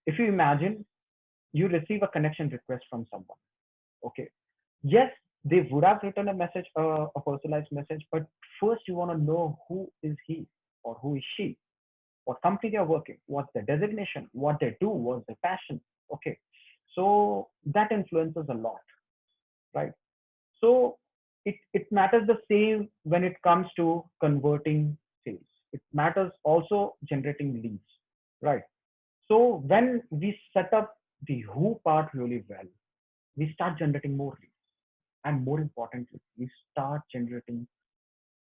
If you imagine you receive a connection request from someone, okay, yes, they would have written a message, a personalized message, but first you want to know who is he or who is she, what company they are working, what's their designation, what they do, what's their passion. Okay, so that influences a lot, right? So it matters the same when it comes to converting sales. It matters also generating leads, right? So when we set up the who part really well, we start generating more leads. And more importantly, we start generating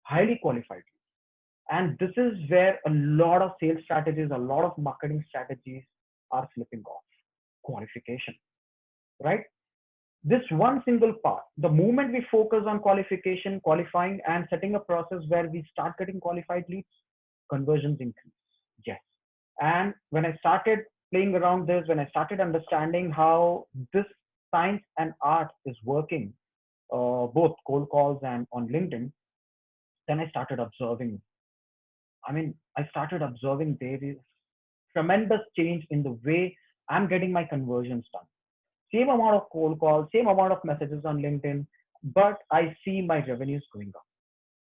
highly qualified leads. And this is where a lot of sales strategies, a lot of marketing strategies are slipping off. Qualification, right? This one single part, the moment we focus on qualification, qualifying, and setting a process where we start getting qualified leads, conversions increase. Yes. And when I started playing around this, when I started understanding how this science and art is working, both cold calls and on LinkedIn, then I started observing. I mean, I started observing there is tremendous change in the way I'm getting my conversions done. Same amount of cold calls, same amount of messages on LinkedIn, but I see my revenues going up,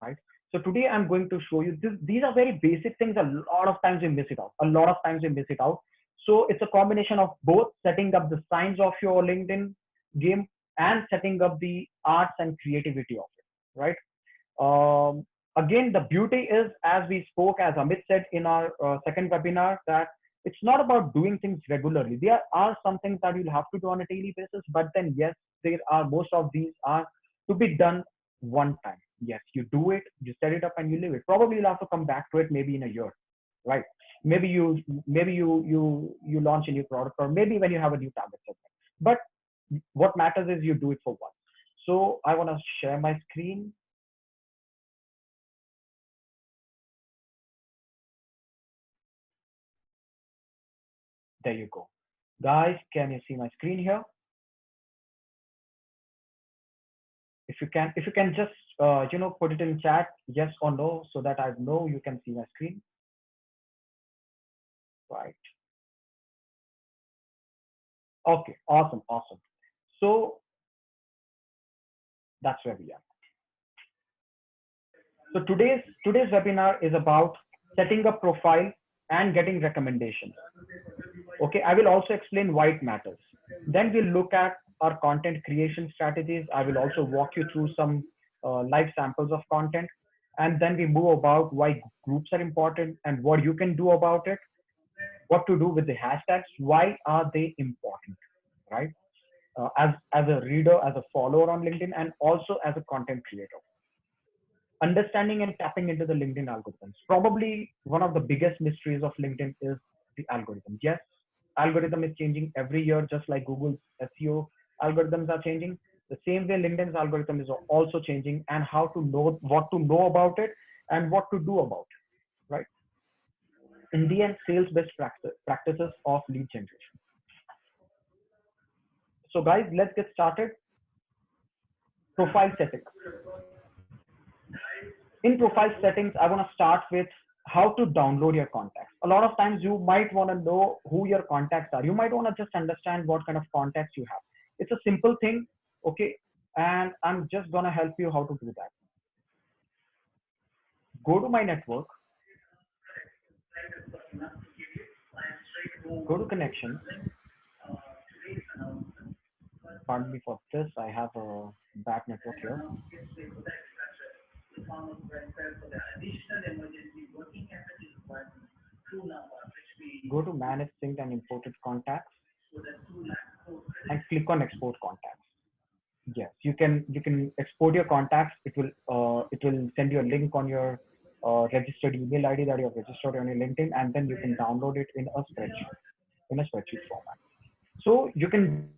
right? So today I'm going to show you this. These are very basic things. A lot of times we miss it out. A lot of times we miss it out. So it's a combination of both setting up the signs of your LinkedIn game and setting up the arts and creativity of it, right? Again, the beauty is, as we spoke, as Amit said in our second webinar, that it's not about doing things regularly. There are some things that you'll have to do on a daily basis, but then yes, there are most of these are to be done one time. Yes, you do it, you set it up, and you leave it. Probably you'll have to come back to it maybe in a year, right? Maybe you launch a new product, or maybe when you have a new target segment. But what matters is you do it for once. So I want to share my screen. There you go. Guys, can you see my screen here? If you can just put it in chat, yes or no, so that I know you can see my screen. Right. Okay, awesome, awesome. So that's where we are. So today's webinar is about setting a profile and getting recommendations. Okay, I will also explain why it matters. Then we'll look at our content creation strategies. I will also walk you through some live samples of content. And then we move about why groups are important and what you can do about it, what to do with the hashtags, why are they important, right? As a reader, as a follower on LinkedIn, and also as a content creator. Understanding and tapping into the LinkedIn algorithms. Probably one of the biggest mysteries of LinkedIn is the algorithm. Yes, algorithm is changing every year, just like Google's SEO algorithms are changing. The same way LinkedIn's algorithm is also changing, and how to know what to know about it and what to do about it, right? Indian sales best practices of lead generation. So guys, let's get started. Profile settings. In profile settings, I want to start with how to download your contacts. A lot of times you might want to know who your contacts are. You might want to just understand what kind of contacts you have. It's a simple thing, okay? And I'm just going to help you how to do that. Go to my network, go to connections. Pardon me for this, I have a bad network here. Go to manage synced and imported contacts and click on export contacts. Yes, you can export your contacts. It will send you a link on your registered email ID that you have registered on your LinkedIn, and then you can download it in a spreadsheet format. So you can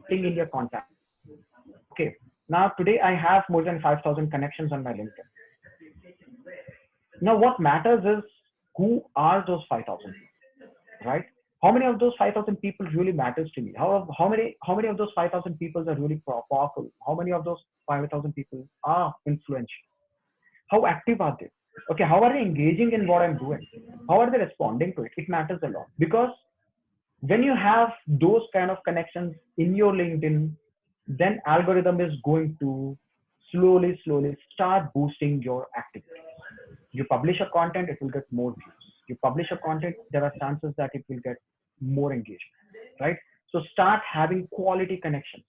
ping in your contact. Okay. Now today I have more than 5,000 connections on my LinkedIn. Now what matters is who are those 5,000, right? How many of those 5,000 people really matters to me? How many of those 5,000 people are really powerful? How many of those 5,000 people are influential? How active are they? Okay, how are they engaging in what I'm doing? How are they responding to it? It matters a lot, because when you have those kind of connections in your LinkedIn, then algorithm is going to slowly start boosting your activity. You publish a content, it will get more views. You publish a content, there are chances that it will get more engagement, right? So start having quality connections,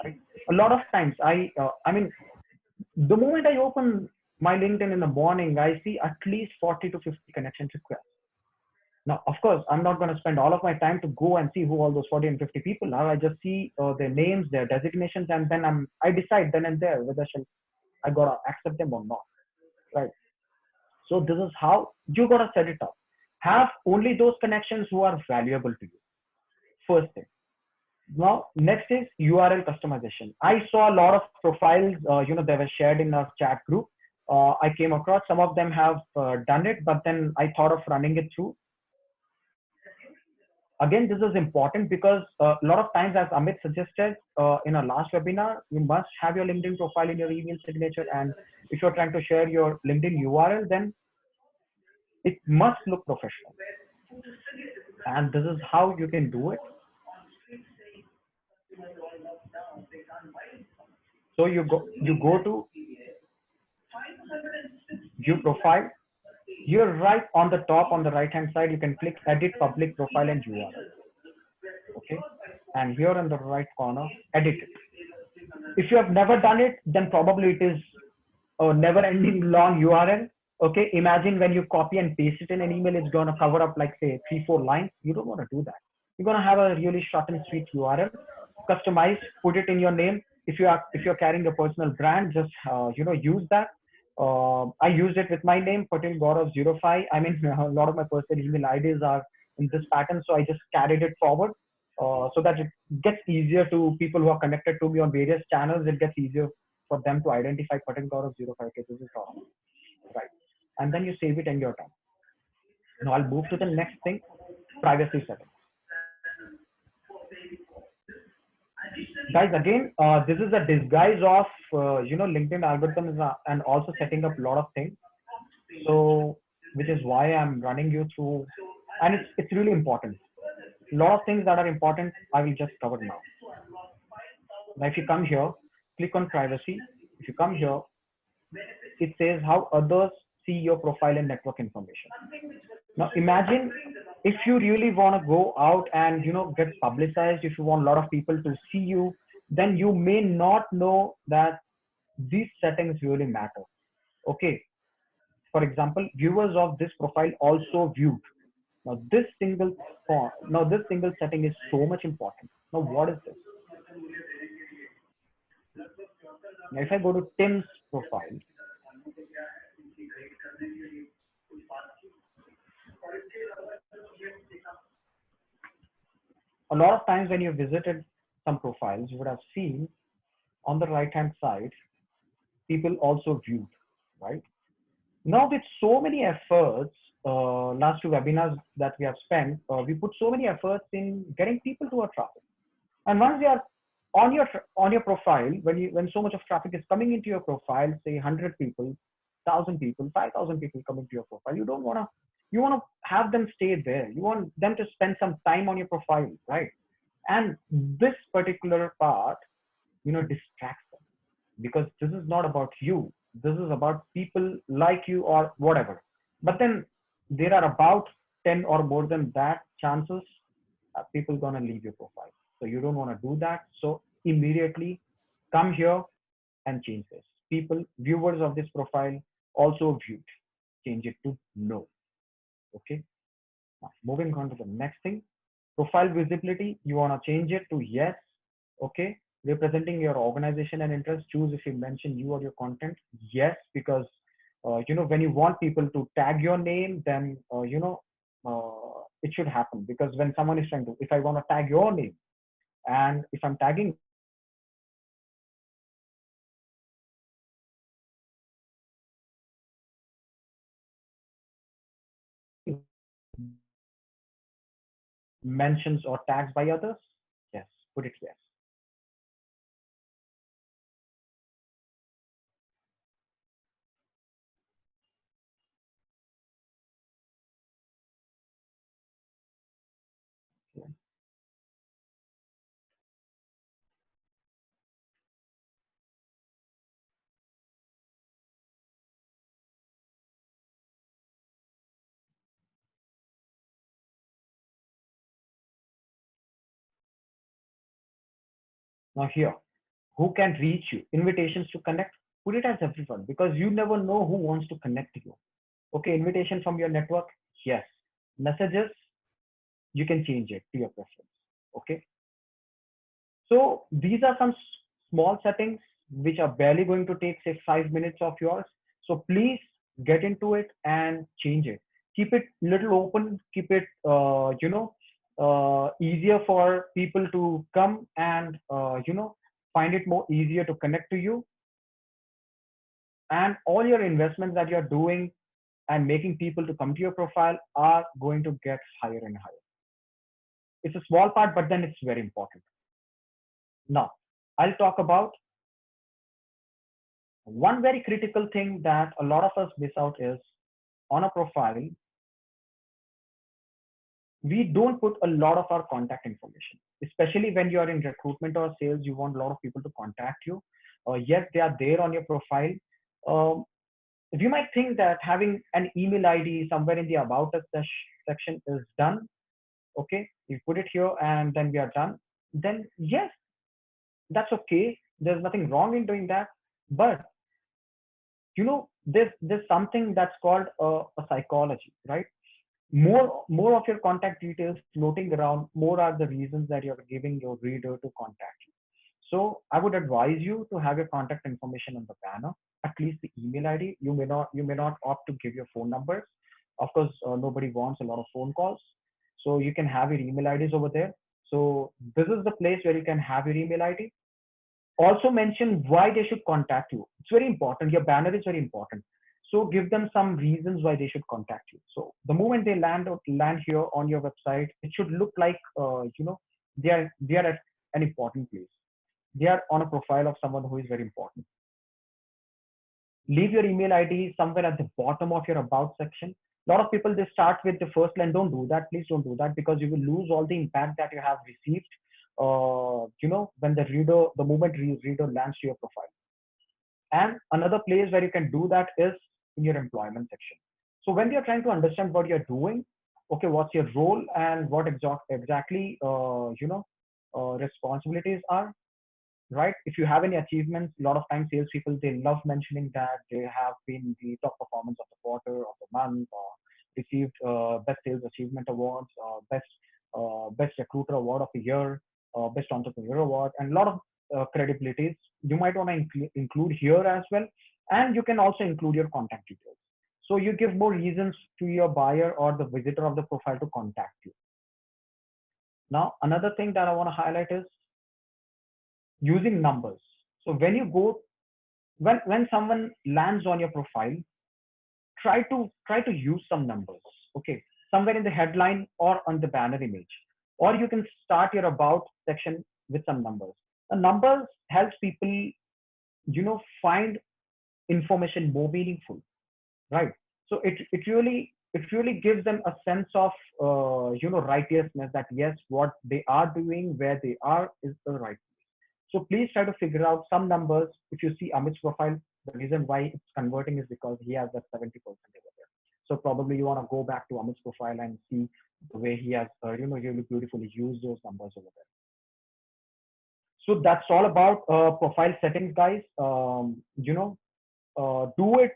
right? A lot of times I mean, the moment I open my LinkedIn in the morning, I see at least 40 to 50 connection requests. Now, of course, I'm not going to spend all of my time to go and see who all those 40 and 50 people are. I just see their names, their designations, and then I decide then and there whether I gotta accept them or not, right? So this is how you gotta set it up. Have only those connections who are valuable to you. First thing. Now, next is URL customization. I saw a lot of profiles, they were shared in our chat group. I came across some of them have done it, but then I thought of running it through. Again, this is important because a lot of times, as Amit suggested in our last webinar, you must have your LinkedIn profile in your email signature. And if you're trying to share your LinkedIn URL, then it must look professional. And this is how you can do it. So you go to view profile. You're right on the top on the right hand side. You can click edit public profile and URL. Okay. And here in the right corner, edit it. If you have never done it, then probably it is a never ending long URL. Okay. Imagine when you copy and paste it in an email, it's going to cover up like say 3-4 lines. You don't want to do that. You're going to have a really short and sweet URL, customize, put it in your name. If you're carrying a personal brand, just use that. I used it with my name, Patel Gaurav 05. I mean, a lot of my personal email IDs are in this pattern, so I just carried it forward so that it gets easier to people who are connected to me on various channels. It gets easier for them to identify Patel Gaurav 05. Okay, this is awesome, right? And then you save it and you're done. Now I'll move to the next thing, privacy settings. Guys, again, this is a disguise of LinkedIn algorithms and also setting up a lot of things. So, which is why I'm running you through, and it's really important. A lot of things that are important, I will just cover now. Now, if you come here, click on privacy. If you come here, it says how others see your profile and network information. Now, imagine if you really want to go out and get publicized, if you want a lot of people to see you, then you may not know that these settings really matter. Okay. For example, viewers of this profile also viewed. Now this single setting is so much important. Now what is this? Now if I go to Tim's profile, a lot of times when you visited some profiles, you would have seen on the right hand side, people also viewed, right? Now with so many efforts, last two webinars that we have spent, we put so many efforts in getting people to our traffic. And once they are on your profile, when so much of traffic is coming into your profile, say 100 people, 1,000 people, 5,000 people coming to your profile, you want to have them stay there. You want them to spend some time on your profile, right? And this particular part, distracts them, because this is not about you. This is about people like you or whatever. But then there are about 10 or more than that chances people gonna leave your profile. So you don't want to do that. So immediately come here and change this. People, viewers of this profile also viewed. Change it to no. Okay. Now, moving on to the next thing. Profile visibility, you want to change it to yes. Okay. Representing your organization and interest, choose if you mention you or your content. Yes, because when you want people to tag your name, then it should happen. Because when someone is trying to, if I want to tag your name, and if I'm tagging mentions or tags by others? Yes, put it yes. Yeah. Now here, who can reach you? Invitations to connect, put it as everyone because you never know who wants to connect to you. Okay, invitation from your network, yes. Messages, you can change it to your preference. Okay, so these are some small settings which are barely going to take say 5 minutes of yours. So please get into it and change it. Keep it little open. Keep it easier for people to come and find it more easier to connect to you. And all your investments that you're doing and making people to come to your profile are going to get higher and higher. It's a small part, but then it's very important. Now, I'll talk about one very critical thing that a lot of us miss out is on a profile, we don't put a lot of our contact information, especially when you are in recruitment or sales, you want a lot of people to contact you. Yet they are there on your profile. Um, you might think that having an email ID somewhere in the about us section is done. Okay, you put it here and then we are done. Then yes, that's okay. There's nothing wrong in doing that. But there's something that's called a psychology, right? More of your contact details floating around, more are the reasons that you're giving your reader to contact you. So I would advise you to have your contact information on the banner, at least the email ID. You may not opt to give your phone numbers. Of course, nobody wants a lot of phone calls, so you can have your email IDs over there. So this is the place where you can have your email ID. Also mention why they should contact you. It's very important. Your banner is very important. So give them some reasons why they should contact you. So the moment they land here on your website, it should look like they are at an important place. They are on a profile of someone who is very important. Leave your email ID somewhere at the bottom of your about section. A lot of people they start with the first line. Don't do that. Please don't do that because you will lose all the impact that you have received. When the moment reader lands to your profile. And another place where you can do that is in your employment section. So when you're trying to understand what you're doing, okay, what's your role and what exactly responsibilities are, right? If you have any achievements, a lot of times salespeople they love mentioning that they have been the top performance of the quarter, of the month, or received best sales achievement awards, best recruiter award of the year, best entrepreneur award, and a lot of credibilities. You might want to include here as well, and you can also include your contact details. So you give more reasons to your buyer or the visitor of the profile to contact you. Now, another thing that I want to highlight is using numbers. So when someone lands on your profile, try to use some numbers. Okay, somewhere in the headline or on the banner image, or you can start your about section with some numbers. The numbers helps people find information more meaningful, right? So it really gives them a sense of righteousness that yes, what they are doing, where they are is the right. So please try to figure out some numbers. If you see Amit's profile, the reason why it's converting is because he has that 70% over there. So probably you want to go back to Amit's profile and see the way he has, really beautifully used those numbers over there. So that's all about profile settings, guys. Do it.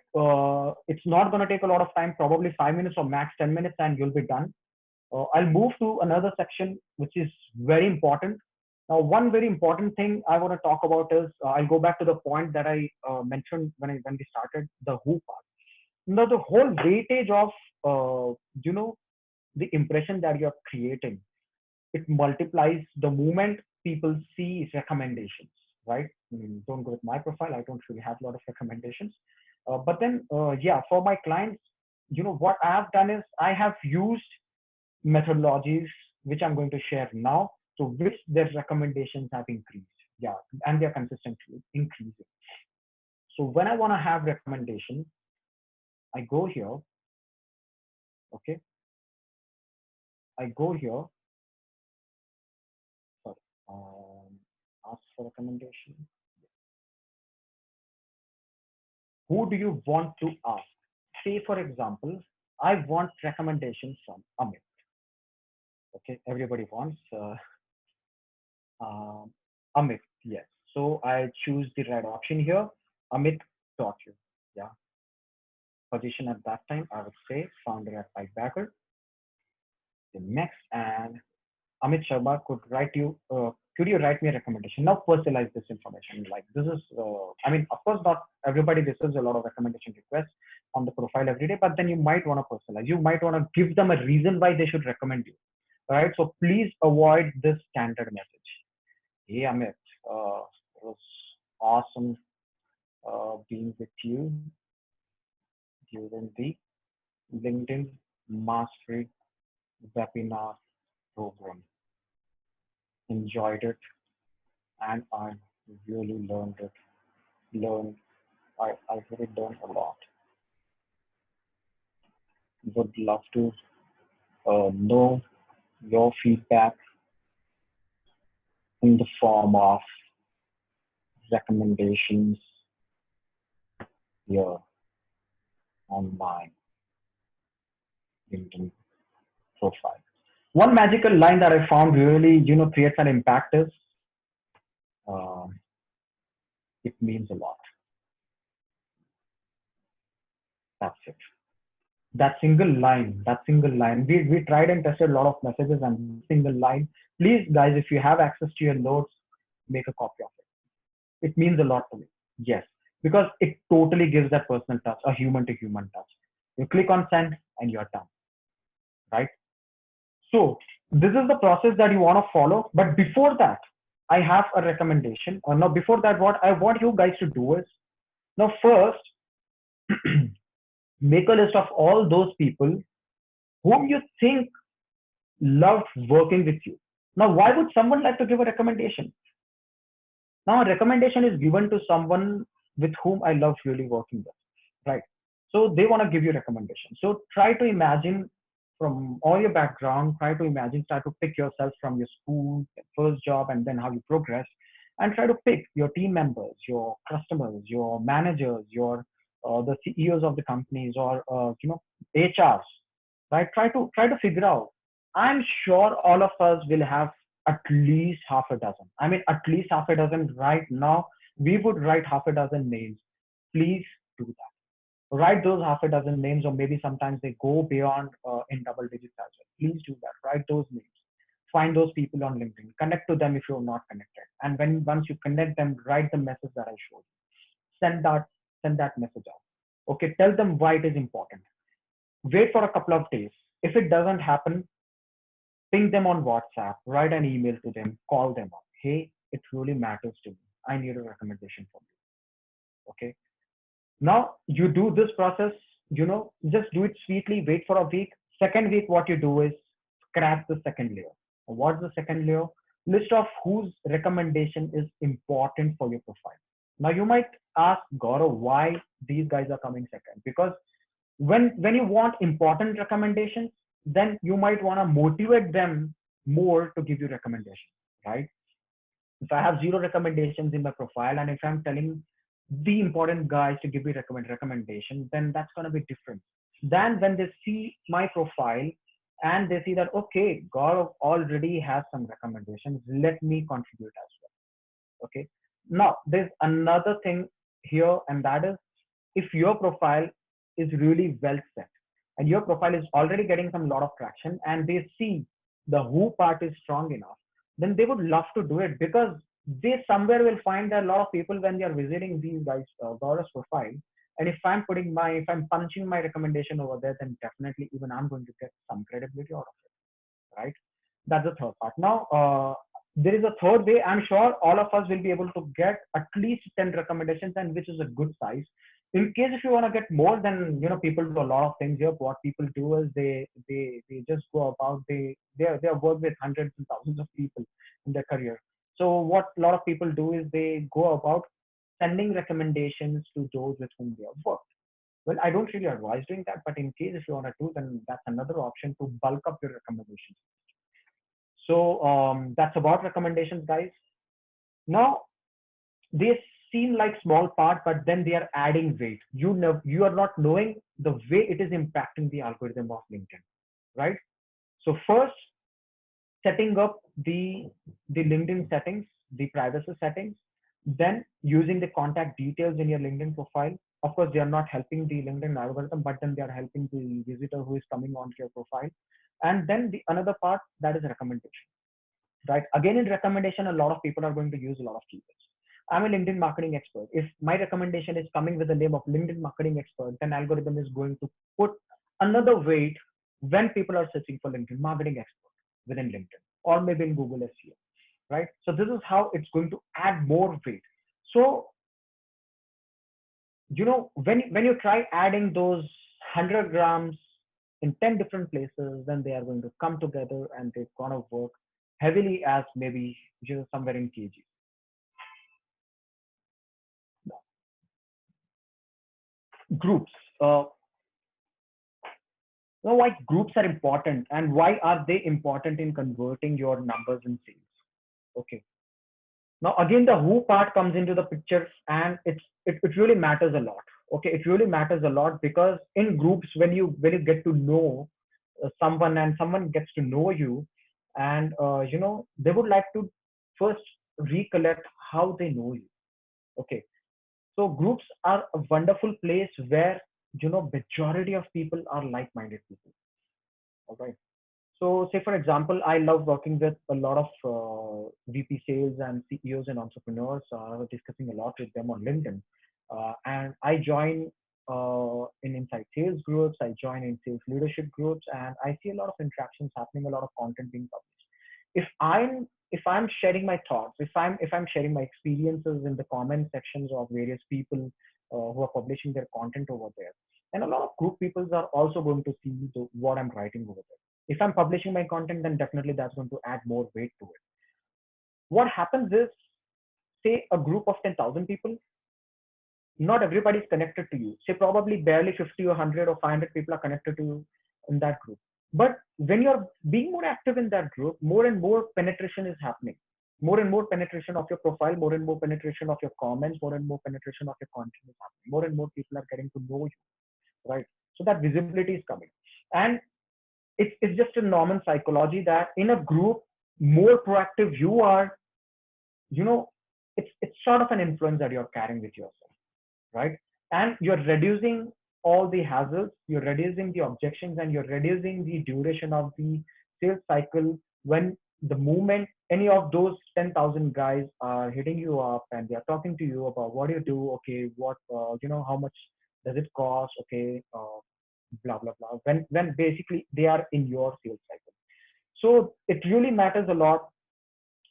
It's not going to take a lot of time, probably 5 minutes or max 10 minutes, and you'll be done. I'll move to another section, which is very important. Now, one very important thing I want to talk about is I'll go back to the point that I mentioned when we started the who part. Now, the whole weightage of the impression that you're creating, it multiplies the moment people see recommendations, right? I mean, don't go with my profile. I don't really have a lot of recommendations. But then, yeah, for my clients, what I have done is I have used methodologies which I'm going to share now, so which their recommendations have increased. Yeah, and they're consistently increasing. So when I want to have recommendation, I go here. Okay, I go here. Sorry, ask for recommendation. Who do you want to ask? Say, for example, I want recommendations from Amit. Okay, everybody wants um, Amit. Yes. So I choose the right option here. Amit taught you. Yeah. Position at that time, I would say founder at Pikebacker. The next, and Amit Sharma could you write me a recommendation? Now personalize this information. Like this is, I mean, of course, not everybody receives a lot of recommendation requests on the profile every day, but then you might want to personalize. You might want to give them a reason why they should recommend you. Right. So please avoid this standard message. Hey Amit, it was awesome being with you during the LinkedIn Mastery webinar program. Enjoyed it, and I really learned it. Learned, I really learned a lot. Would love to know your feedback in the form of recommendations here on my LinkedIn profile. One magical line that I found really, creates an impact is, uh, it means a lot. That's it. That single line. We tried and tested a lot of messages and single line. Please, guys, if you have access to your notes, make a copy of it. It means a lot to me. Yes, because it totally gives that personal touch, a human to human touch. You click on send and you're done, right? So this is the process that you want to follow. But before that, I have a recommendation. Or now, before that, what I want you guys to do is now first make a list of all those people whom you think loved working with you. Now, why would someone like to give a recommendation? Now, a recommendation is given to someone with whom I love really working with, right? So they want to give you recommendation. So try to imagine from all your background, try to imagine, try to pick yourself from your school, first job, and then how you progress, and try to pick your team members, your customers, your managers, your the CEOs of the companies, or HRs, right? Try to figure out. I'm sure all of us will have at least half a dozen. I mean, at least half a dozen right now. We would write half a dozen names. Please do that. Write those half a dozen names, or maybe sometimes they go beyond in double digits as well. Please do that. Write those names. Find those people on LinkedIn. Connect to them if you're not connected. And when once you connect them, write the message that I showed you. Send that message out. Okay, tell them why it is important. Wait for a couple of days. If it doesn't happen, ping them on WhatsApp, write an email to them, call them up. Hey, it really matters to me. I need a recommendation from you. Okay. Now you do this process, just do it sweetly, wait for a week. Second week, what you do is scratch the second layer. What's the second layer? List of whose recommendation is important for your profile. Now you might ask Gaurav why these guys are coming second. Because when you want important recommendations, then you might want to motivate them more to give you recommendations, right? If I have zero recommendations in my profile, and if I'm telling the important guys to give me recommendation, then that's going to be different than when they see my profile and they see that, okay, Gaurav already has some recommendations, let me contribute as well. Okay. Now there's another thing here, and that is, if your profile is really well set and your profile is already getting some lot of traction, and they see the who part is strong enough, then they would love to do it, because they somewhere will find that a lot of people, when they are visiting these guys Gaurav's profile, and if I'm punching my recommendation over there, then definitely even I'm going to get some credibility out of it, right? That's the third part. Now there is a third way. I'm sure all of us will be able to get at least 10 recommendations, and which is a good size. In case if you want to get more, then people do a lot of things here. What people do is they just go about, they work with hundreds and thousands of people in their career. So what a lot of people do is they go about sending recommendations to those with whom they have worked. Well, I don't really advise doing that, but in case if you want to do, then that's another option to bulk up your recommendations. So that's about recommendations, guys. Now they seem like small part, but then they are adding weight. You are not knowing the way it is impacting the algorithm of LinkedIn, right? So first, setting up the LinkedIn settings, the privacy settings, then using the contact details in your LinkedIn profile. Of course, they are not helping the LinkedIn algorithm, but then they are helping the visitor who is coming onto your profile. And then the another part, that is recommendation, right? Again, in recommendation, a lot of people are going to use a lot of keywords. I'm a LinkedIn marketing expert. If my recommendation is coming with the name of LinkedIn marketing expert, then algorithm is going to put another weight when people are searching for LinkedIn marketing expert within LinkedIn or maybe in Google SEO, right? So this is how it's going to add more weight. So when you try adding those 100 grams in 10 different places, then they are going to come together and they're going to work heavily as maybe somewhere in kg. Groups. Now, why groups are important and why are they important in converting your numbers in sales? Okay. Now, again, the who part comes into the picture, and it really matters a lot. Okay, it really matters a lot because in groups, when you get to know someone and someone gets to know you, and they would like to first recollect how they know you. Okay, so groups are a wonderful place where majority of people are like-minded people. All right. So, say for example, I love working with a lot of VP sales and CEOs and entrepreneurs. Discussing a lot with them on LinkedIn, and I join in inside sales groups. I join in sales leadership groups, and I see a lot of interactions happening, a lot of content being published. If I'm sharing my thoughts, if I'm sharing my experiences in the comment sections of various people who are publishing their content over there, and a lot of group peoples are also going to see what I'm writing over there. If I'm publishing my content, then definitely that's going to add more weight to it. What happens is, say a group of 10,000 people, not everybody is connected to you. Say probably barely 50 or 100 or 500 people are connected to you in that group. But when you're being more active in that group, more and more penetration is happening. More and more penetration of your profile, more and more penetration of your comments, more and more penetration of your content is happening. More and more people are getting to know you, right? So that visibility is coming. And it's just a normal psychology that in a group, more proactive you are, you know, it's sort of an influence that you're carrying with yourself, right? And you're reducing all the hazards, you're reducing the objections, and you're reducing the duration of the sales cycle when the moment any of those 10,000 guys are hitting you up and they're talking to you about what you do, okay, what, how much does it cost, okay, blah, blah, blah, when basically they are in your sales cycle. So it really matters a lot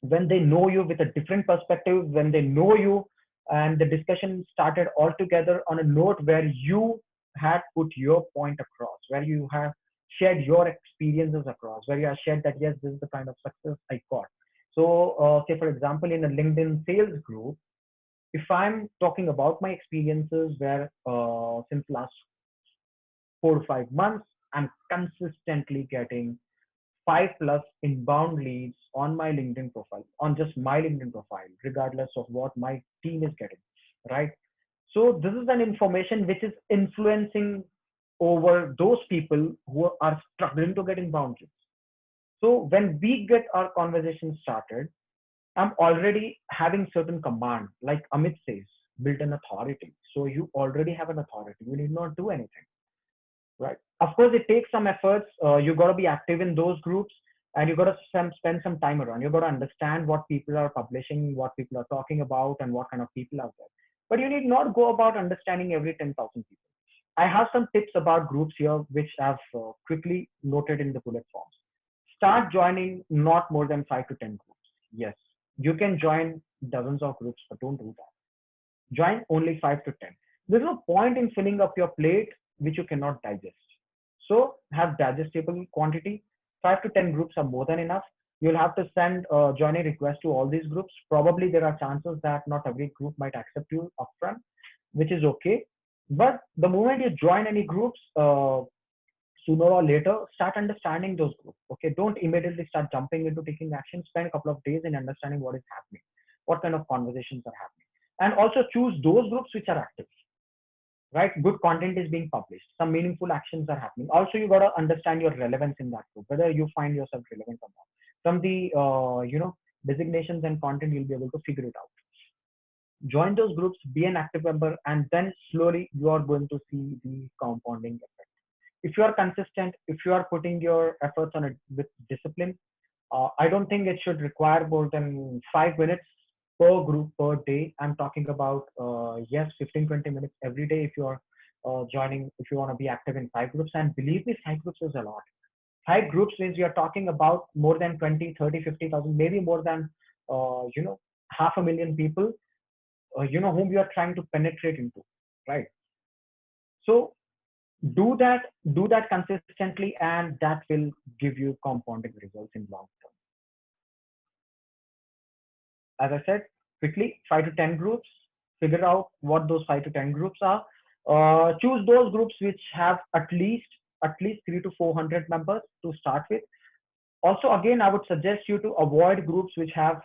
when they know you with a different perspective, when they know you and the discussion started altogether on a note where you had put your point across, where you have shared your experiences across, where you have shared that, yes, this is the kind of success I got. So, say, for example, in a LinkedIn sales group, if I'm talking about my experiences where since last 4 to 5 months, I'm consistently getting 5+ inbound leads on my LinkedIn profile, on just my LinkedIn profile, regardless of what my team is getting, right? So this is an information which is influencing over those people who are struggling to get inbound leads. So when we get our conversation started, I'm already having certain command, like Amit says, build an authority. So you already have an authority. You need not do anything, right? Of course, it takes some efforts. You got to be active in those groups, and you got to spend some time around. You got to understand what people are publishing, what people are talking about, and what kind of people are there. But you need not go about understanding every 10,000 people. I have some tips about groups here, which I've quickly noted in the bullet forms. Start joining not more than 5 to 10 groups. Yes, you can join dozens of groups, but don't do that. Join only 5 to 10. There's no point in filling up your plate which you cannot digest. So have digestible quantity. 5 to 10 groups are more than enough. You'll have to send joining requests to all these groups. Probably there are chances that not every group might accept you upfront, which is okay. But the moment you join any groups, sooner or later, start understanding those groups. Okay, don't immediately start jumping into taking action. Spend a couple of days in understanding what is happening, what kind of conversations are happening, and also choose those groups which are active, right? Good content is being published, some meaningful actions are happening. Also, you got to understand your relevance in that group, whether you find yourself relevant or not. From the designations and content, you'll be able to figure it out. Join those groups, be an active member, and then slowly you are going to see the compounding effect. If you are consistent, if you are putting your efforts on it with discipline, I don't think it should require more than 5 minutes per group per day. I'm talking about, yes, 15-20 minutes every day if you are joining, if you want to be active in 5 groups. And believe me, 5 groups is a lot. 5 groups means you're talking about more than 20, 30, 50,000, maybe more than, half a million people, whom you are trying to penetrate into, right? So do that consistently, and that will give you compounding results in long term. As I said, quickly, 5 to 10 groups, figure out what those 5 to 10 groups are. Choose those groups which have at least 300 to 400 members to start with. Also, again, I would suggest you to avoid groups which have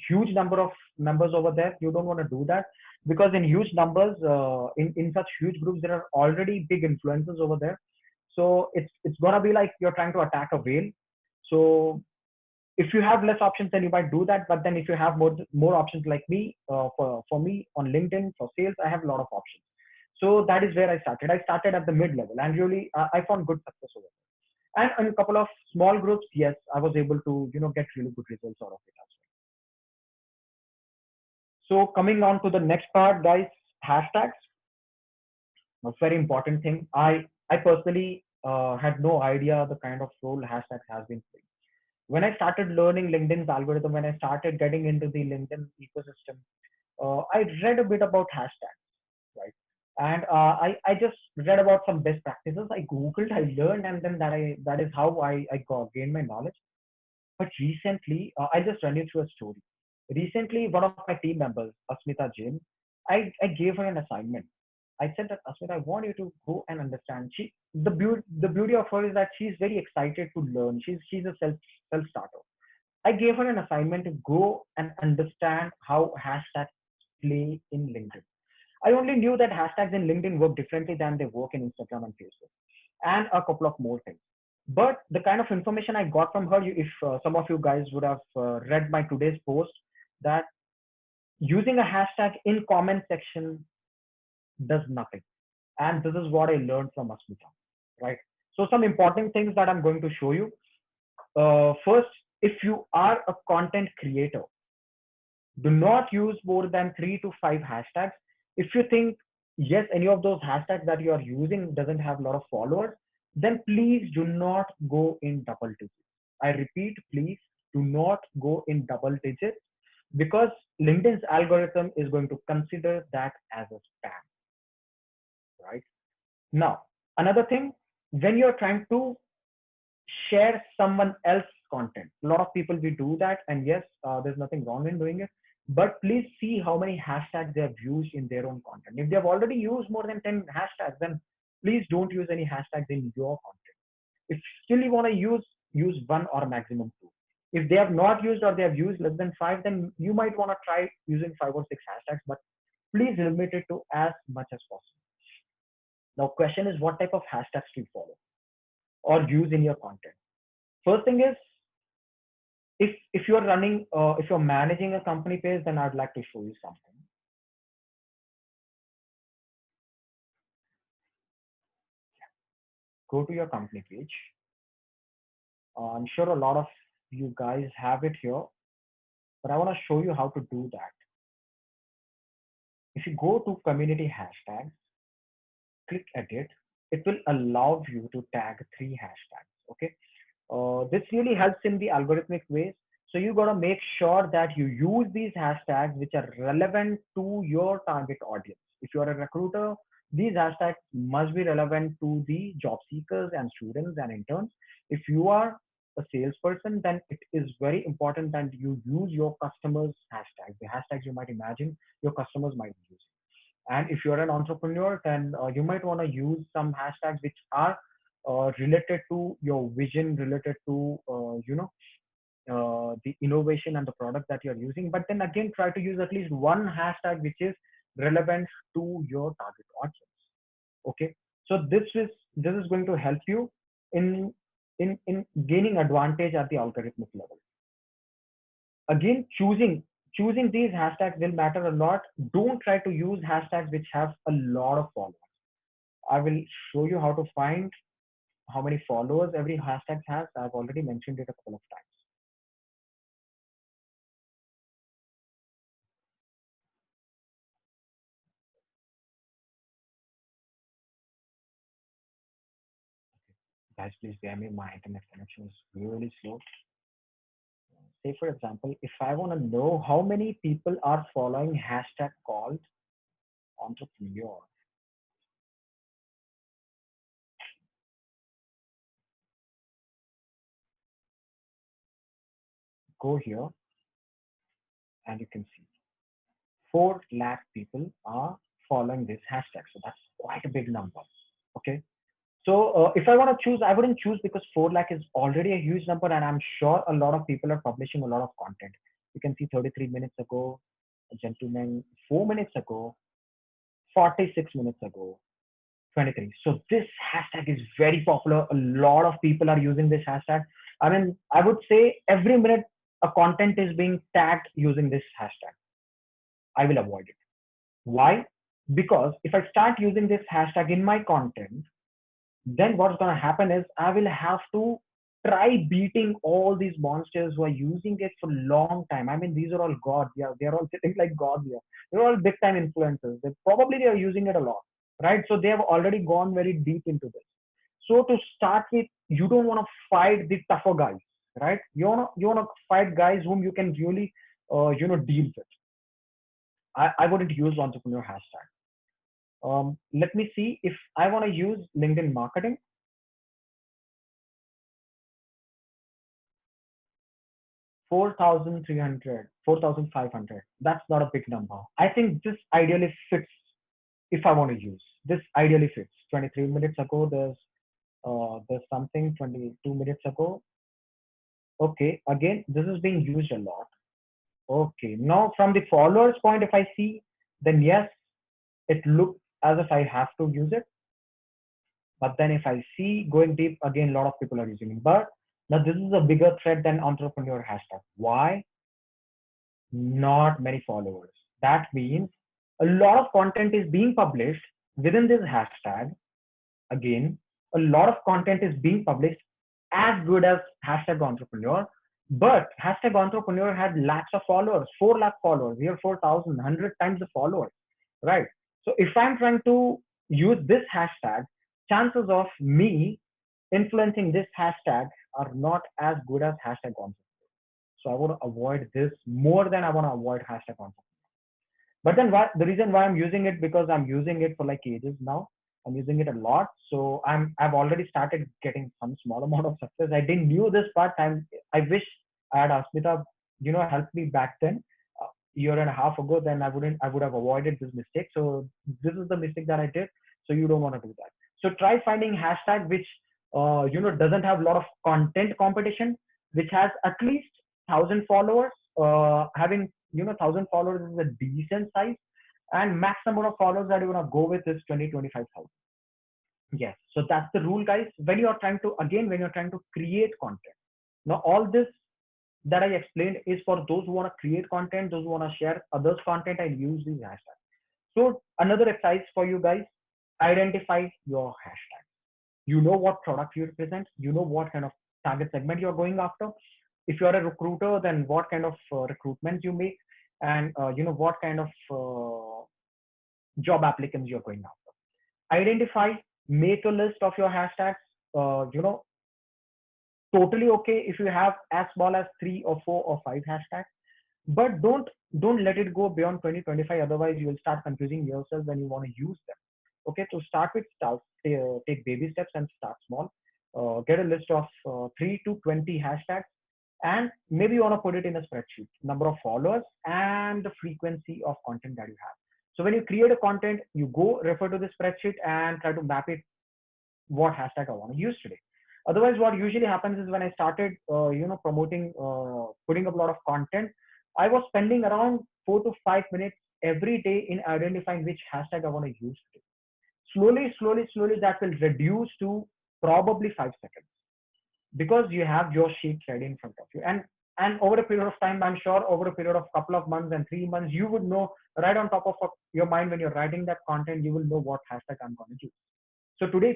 huge number of members over there. You don't want to do that, because in huge numbers, in such huge groups, there are already big influencers over there. So it's gonna be like you're trying to attack a whale. So if you have less options, then you might do that. But then if you have more options, like me, for me on LinkedIn for sales, I have a lot of options. So that is where I started at the mid level, and really I found good success over there. And in a couple of small groups, yes, I was able to get really good results out of it as well. So coming on to the next part, guys, hashtags, a very important thing. I personally had no idea the kind of role hashtags has been playing. When I started learning LinkedIn's algorithm, when I started getting into the LinkedIn ecosystem, I read a bit about hashtags, right? And I just read about some best practices. I googled, I learned, and then that is how I gained my knowledge. But recently, I just run you through a story. Recently, one of my team members, Asmita Jain, I gave her an assignment. I said that, Asmita, I want you to go and understand. The beauty of her is that she's very excited to learn. She's a self starter. I gave her an assignment to go and understand how hashtags play in LinkedIn. I only knew that hashtags in LinkedIn work differently than they work in Instagram and Facebook, and a couple of more things. But the kind of information I got from her, if some of you guys would have read my today's post, that using a hashtag in comment section does nothing. And this is what I learned from Asmita, right? So some important things that I'm going to show you. First, if you are a content creator, do not use more than 3 to 5 hashtags. If you think, yes, any of those hashtags that you are using doesn't have a lot of followers, then please do not go in double digits. I repeat, please do not go in double digits, because LinkedIn's algorithm is going to consider that as a spam, right? Now, another thing, when you're trying to share someone else's content, a lot of people we do that, and yes, there's nothing wrong in doing it, but please see how many hashtags they have used in their own content. If they have already used more than 10 hashtags, then please don't use any hashtags in your content. If still you want to use one or maximum two. If they have not used, or they have used less than 5, then you might want to try using 5 or 6 hashtags, but please limit it to as much as possible. Now, question is, what type of hashtags do you follow or use in your content? First thing is, if you're running, if you're managing a company page, then I'd like to show you something. Go to your company page. I'm sure a lot of you guys have it here, but I want to show you how to do that. If you go to community hashtags, click edit, it will allow you to tag 3 hashtags. Okay. This really helps in the algorithmic ways. So you got to make sure that you use these hashtags which are relevant to your target audience. If you are a recruiter, these hashtags must be relevant to the job seekers and students and interns. If you are a salesperson, then it is very important that you use your customers' hashtags, the hashtags you might imagine your customers might use. And if you're an entrepreneur, then you might want to use some hashtags which are related to your vision, related to the innovation and the product that you're using. But then again, try to use at least one hashtag which is relevant to your target audience. Okay, so this is going to help you in in gaining advantage at the algorithmic level. Again, choosing these hashtags will matter a lot. Don't try to use hashtags which have a lot of followers. I will show you how to find how many followers every hashtag has. I've already mentioned it a couple of times. Guys, please bear me, my internet connection is really slow. Say for example, if I want to know how many people are following hashtag called entrepreneur, go here and you can see 4 lakh people are following this hashtag. So that's quite a big number. Okay. So if I want to choose, I wouldn't choose because 4 lakh is already a huge number, and I'm sure a lot of people are publishing a lot of content. You can see 33 minutes ago, a gentleman, 4 minutes ago, 46 minutes ago, 23. So this hashtag is very popular. A lot of people are using this hashtag. I mean, I would say every minute a content is being tagged using this hashtag. I will avoid it. Why? Because if I start using this hashtag in my content, then what's going to happen is I will have to try beating all these monsters who are using it for a long time. I mean, these are all gods. Yeah, they're all sitting like gods here. They're all big time influencers. They are using it a lot, right? So they have already gone very deep into this. So to start with, you don't want to fight the tougher guys, right? You wanna fight guys whom you can really deal with. I wouldn't use entrepreneur hashtag. Let me see if I want to use LinkedIn marketing. 4,300, 4,500. That's not a big number. I think this ideally fits if I want to use. This ideally fits. 23 minutes ago, there's something 22 minutes ago. Okay, again, this is being used a lot. Okay, now from the followers point, if I see, then yes, it looks as if I have to use it. But then if I see going deep, again, a lot of people are using it. But now this is a bigger threat than entrepreneur hashtag. Why? Not many followers. That means a lot of content is being published within this hashtag. Again, a lot of content is being published as good as hashtag entrepreneur, but hashtag entrepreneur had lakhs of followers, 4 lakh followers, here 4,000, 100 times the followers, right? So if I'm trying to use this hashtag, chances of me influencing this hashtag are not as good as hashtag entrepreneur. So I want to avoid this more than I want to avoid hashtag content. But then the reason why I'm using it, because I'm using it for like ages now. I'm using it a lot. So I've already started getting some small amount of success. I didn't knew this part. I wish I had Asmita, helped me back then, year and a half ago. Then I would have avoided this mistake. So this is the mistake that I did. So you don't want to do that. So try finding hashtag which doesn't have a lot of content competition, which has at least 1,000 followers. Having 1,000 followers is a decent size, and max number of followers that you want to go with is 20-25,000. Yes, so that's the rule, guys. When you're trying to create content, now all this that I explained is for those who want to create content, those who want to share others content and use these hashtags. So another exercise for you guys: identify your hashtag. You know what product you represent. You know what kind of target segment you're going after. If you're a recruiter, then what kind of recruitment you make, and what kind of job applicants you're going after. Identify, make a list of your hashtags. Totally okay if you have as small as 3 or 4 or 5 hashtags, but don't let it go beyond 2025. Otherwise you will start confusing yourself when you want to use them. Okay, to start with, take baby steps and start small. Get a list of 3 to 20 hashtags, and maybe you want to put it in a spreadsheet, number of followers and the frequency of content that you have. So when you create a content, you go refer to the spreadsheet and try to map it, what hashtag I want to use today. Otherwise, what usually happens is when I started, promoting, putting up a lot of content, I was spending around 4 to 5 minutes every day in identifying which hashtag I want to use today. Slowly, that will reduce to probably 5 seconds, because you have your sheet ready in front of you. And over a period of time, I'm sure over a period of couple of months and 3 months, you would know right on top of your mind when you're writing that content, you will know what hashtag I'm going to use. So today,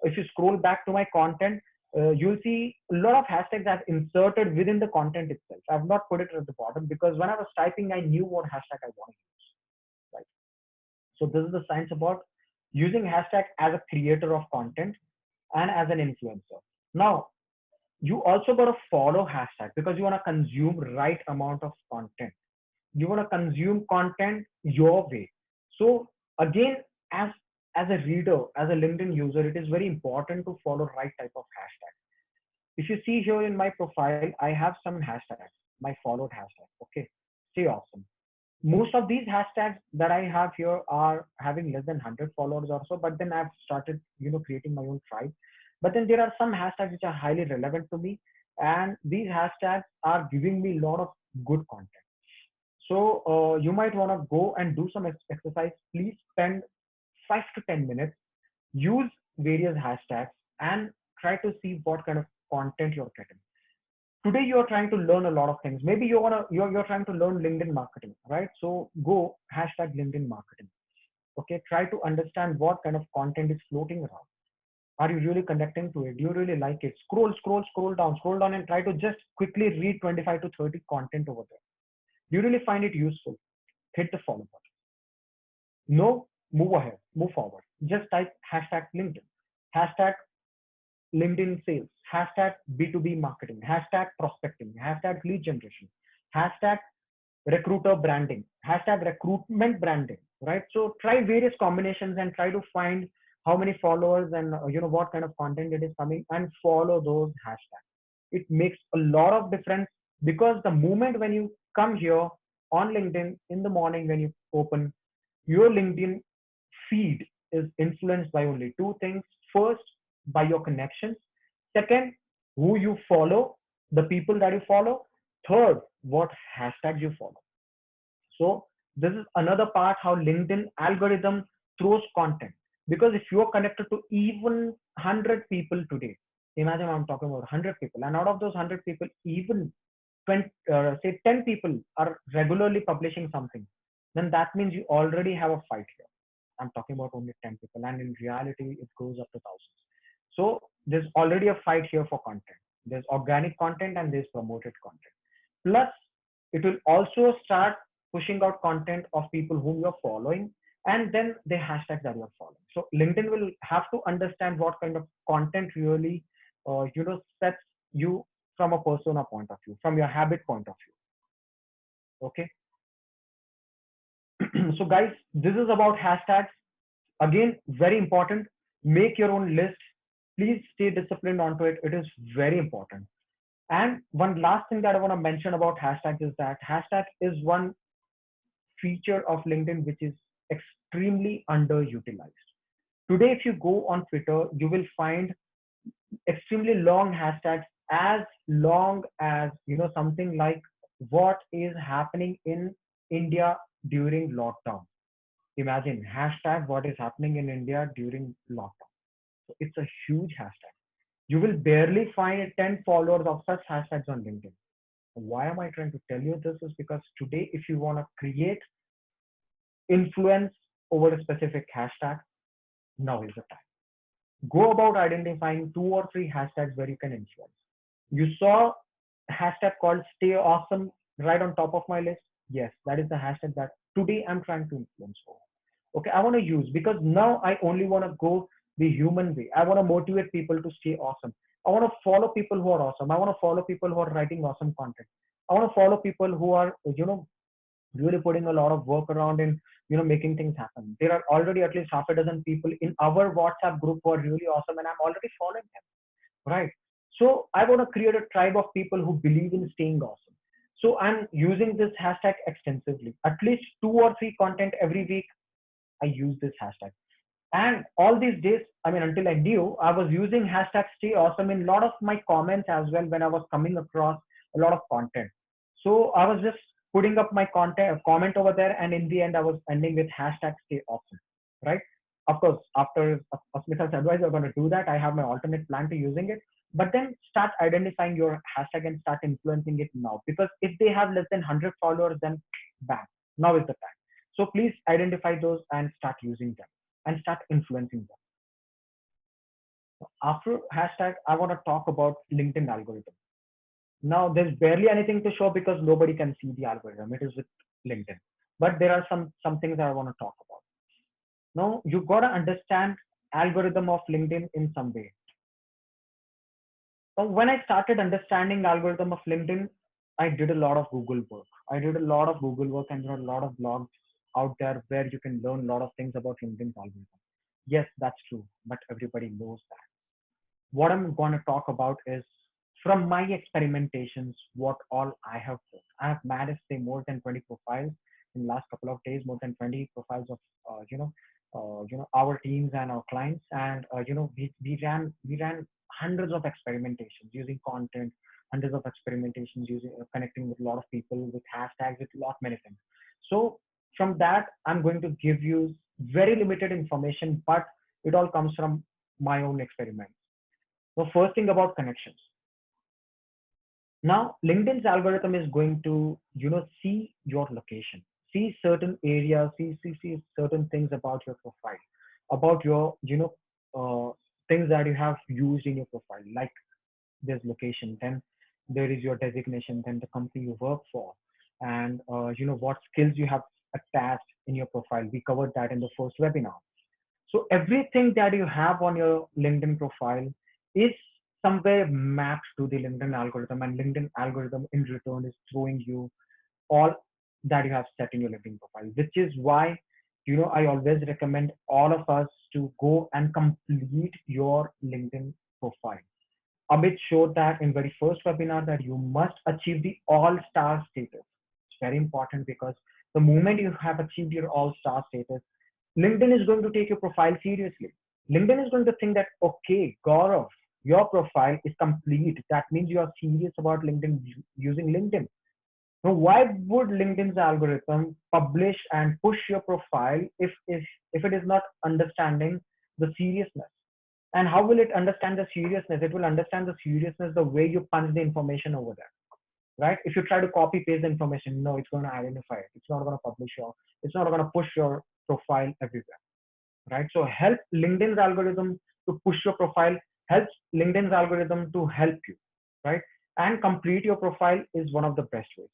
if you scroll back to my content, you'll see a lot of hashtags I've inserted within the content itself. I've not put it at the bottom because when I was typing, I knew what hashtag I want to use. Right. So this is the science about using hashtag as a creator of content and as an influencer. Now, you also got to follow hashtag because you want to consume right amount of content. You want to consume content your way. So again, as as a reader, as a LinkedIn user, it is very important to follow right type of hashtag. If you see here in my profile, I have some hashtags, my followed hashtag. Okay, stay awesome. Most of these hashtags that I have here are having less than 100 followers or so, but then I've started, creating my own tribe. But then there are some hashtags which are highly relevant to me, and these hashtags are giving me a lot of good content. So you might want to go and do some exercise. Please spend 5 to 10 minutes, use various hashtags, and try to see what kind of content you're getting. Today you are trying to learn a lot of things. Maybe you're trying to learn LinkedIn marketing, right? So go hashtag LinkedIn marketing. Okay, try to understand what kind of content is floating around. Are you really connecting to it? Do you really like it? Scroll down, and try to just quickly read 25 to 30 content over there. Do you really find it useful? Hit the follow button. No, move ahead, move forward. Just type hashtag LinkedIn, hashtag LinkedIn sales, hashtag B2B marketing, hashtag prospecting, hashtag lead generation, hashtag recruiter branding, hashtag recruitment branding, right? So try various combinations and try to find how many followers and what kind of content it is coming, and follow those hashtags. It makes a lot of difference, because the moment when you come here on LinkedIn in the morning, when you open your LinkedIn feed, is influenced by only two things. First, by your connections. Second, who you follow, the people that you follow. Third, what hashtags you follow. So this is another part how LinkedIn algorithm throws content. Because if you're connected to even 100 people today, imagine I'm talking about 100 people, and out of those 100 people, even 20, say 10 people are regularly publishing something, then that means you already have a fight here. I'm talking about only 10 people, and in reality, it goes up to thousands. So there's already a fight here for content. There's organic content and there's promoted content. Plus, it will also start pushing out content of people whom you're following, and then the hashtags that you're following. So LinkedIn will have to understand what kind of content really, sets you from a persona point of view, from your habit point of view. Okay. So guys, this is about hashtags. Again, very important. Make your own list. Please stay disciplined onto it. It is very important. And one last thing that I want to mention about hashtags is that hashtag is one feature of LinkedIn which is extremely underutilized. Today, if you go on Twitter, you will find extremely long hashtags, as long as something like what is happening in India during lockdown. Imagine hashtag what is happening in India during lockdown. So it's a huge hashtag. You will barely find 10 followers of such hashtags on LinkedIn. Why am I trying to tell you this? Is because today, if you want to create influence over a specific hashtag, now is the time. Go about identifying 2 or 3 hashtags where you can influence. You saw a hashtag called Stay Awesome right on top of my list. Yes, that is the hashtag that today I'm trying to influence over. Okay, I want to use, because now I only want to go the human way. I want to motivate people to stay awesome. I want to follow people who are awesome. I want to follow people who are writing awesome content. I want to follow people who are, really putting a lot of work around in, making things happen. There are already at least half a dozen people in our WhatsApp group who are really awesome, and I'm already following them, right? So I want to create a tribe of people who believe in staying awesome. So I'm using this hashtag extensively. At least 2 or 3 content every week, I use this hashtag. And all these days, I mean, until I knew, I was using hashtag stay awesome in a lot of my comments as well when I was coming across a lot of content. So I was just putting up my content comment over there, and in the end, I was ending with hashtag stay awesome, right? Of course, after Asmita's advice, I'm going to do that. I have my alternate plan to using it, but then start identifying your hashtag and start influencing it now. Because if they have less than 100 followers, then bam, now is the time. So please identify those and start using them and start influencing them. After hashtag, I want to talk about LinkedIn algorithm. Now, there's barely anything to show because nobody can see the algorithm. It is with LinkedIn, but there are some things that I want to talk about. Now, you gotta understand algorithm of LinkedIn in some way. So when I started understanding algorithm of LinkedIn, I did a lot of Google work. I did a lot of Google work, and there are a lot of blogs out there where you can learn a lot of things about LinkedIn's algorithm. Yes, that's true, but everybody knows that. What I'm going to talk about is from my experimentations, what all I have put. I have managed, say, more than 20 profiles in the last couple of days, more than 20 profiles of, our teams and our clients. And, we ran hundreds of experimentations using content, hundreds of experimentations using connecting with a lot of people with hashtags, with a lot many things. So from that, I'm going to give you very limited information, but it all comes from my own experiments. So first thing about connections. Now, LinkedIn's algorithm is going to, see your location, see certain areas, see certain things about your profile, about your, things that you have used in your profile, like there's location, then there is your designation, then the company you work for, and, what skills you have attached in your profile. We covered that in the first webinar. So everything that you have on your LinkedIn profile is somewhere mapped to the LinkedIn algorithm, and LinkedIn algorithm in return is throwing you all that you have set in your LinkedIn profile, which is why, I always recommend all of us to go and complete your LinkedIn profile. Amit showed that in very first webinar that you must achieve the all-star status. It's very important because the moment you have achieved your all-star status, LinkedIn is going to take your profile seriously. LinkedIn is going to think that, okay, Gaurav, your profile is complete. That means you are serious about LinkedIn, using LinkedIn. Now, why would LinkedIn's algorithm publish and push your profile if it is not understanding the seriousness? And how will it understand the seriousness? It will understand the seriousness the way you punch the information over there, right? If you try to copy paste the information, no, it's going to identify it. It's not going to publish it's not going to push your profile everywhere, right? So help LinkedIn's algorithm to push your profile, helps LinkedIn's algorithm to help you, right? And complete your profile is one of the best ways,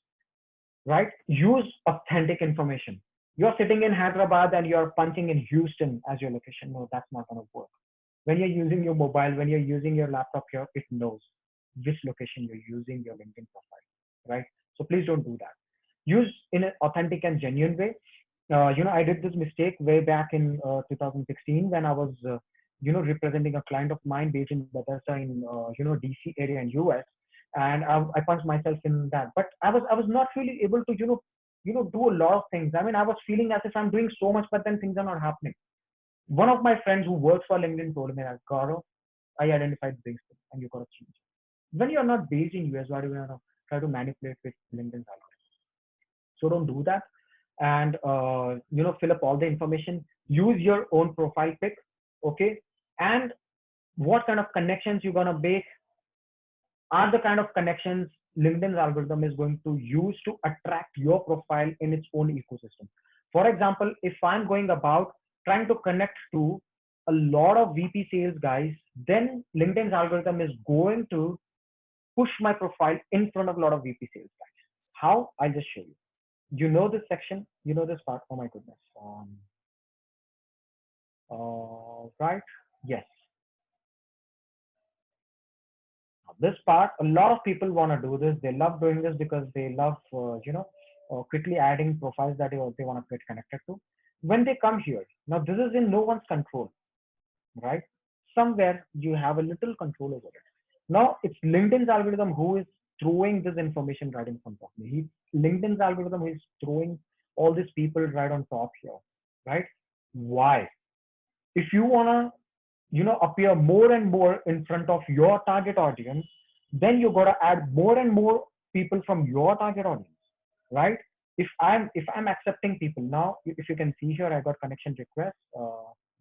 right? Use authentic information. You're sitting in Hyderabad and you're punching in Houston as your location. No, that's not going to work. When you're using your mobile, when you're using your laptop here, it knows which location you're using your LinkedIn profile, right? So please don't do that. Use in an authentic and genuine way. I did this mistake way back in 2016 when I was, representing a client of mine based in Bethesda in, DC area in US, and I punched myself in that. But I was not really able to, do a lot of things. I mean, I was feeling as if I'm doing so much, but then things are not happening. One of my friends who works for LinkedIn told me that, Gaurav, I identified things and you got to change. When you're not based in US, why do you want to try to manipulate with LinkedIn's algorithm? So don't do that. And, fill up all the information. Use your own profile pic. Okay. And what kind of connections you're going to make are the kind of connections LinkedIn's algorithm is going to use to attract your profile in its own ecosystem. For example, if I'm going about trying to connect to a lot of VP sales guys, then LinkedIn's algorithm is going to push my profile in front of a lot of VP sales guys. How? I'll just show you. You know this section, you know this part. Oh my goodness. Right? Yes. This part, a lot of people want to do this. They love doing this because they love quickly adding profiles that they want to get connected to. When they come here, now this is in no one's control, right? Somewhere you have a little control over it. Now it's LinkedIn's algorithm who is throwing this information right in front of me. LinkedIn's algorithm is throwing all these people right on top here, right? Why? If you wanna, appear more and more in front of your target audience, then you gotta add more and more people from your target audience, right? If I'm accepting people now, if you can see here, I got connection request,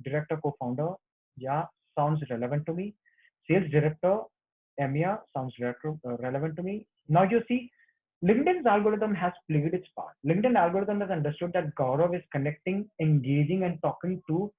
director, co-founder, yeah, sounds relevant to me. Sales director, EMEA, sounds relevant to me. Now you see, LinkedIn's algorithm has played its part. LinkedIn algorithm has understood that Gaurav is connecting, engaging, and talking to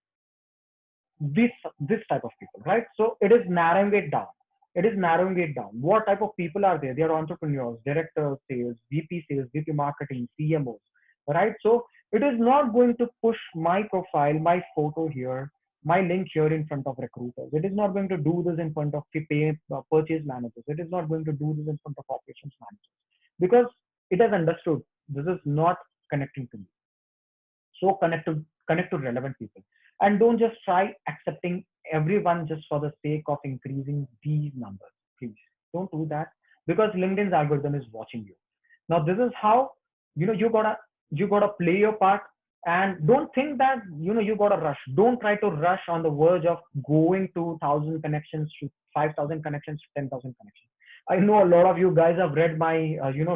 this this type of people, right? So it is narrowing it down. It is narrowing it down. What type of people are there? They are entrepreneurs, directors, sales, VP marketing, CMOs, right? So it is not going to push my profile, my photo here, my link here in front of recruiters. It is not going to do this in front of purchase managers. It is not going to do this in front of operations managers because it has understood this is not connecting to me. So connect to relevant people, and don't just try accepting everyone just for the sake of increasing these numbers. Please don't do that, because LinkedIn's algorithm is watching you. Now this is how, you gotta play your part. And don't think that you gotta rush. Don't try to rush on the verge of going to 1,000 connections to 5,000 connections to 10,000 connections. I know a lot of you guys have read my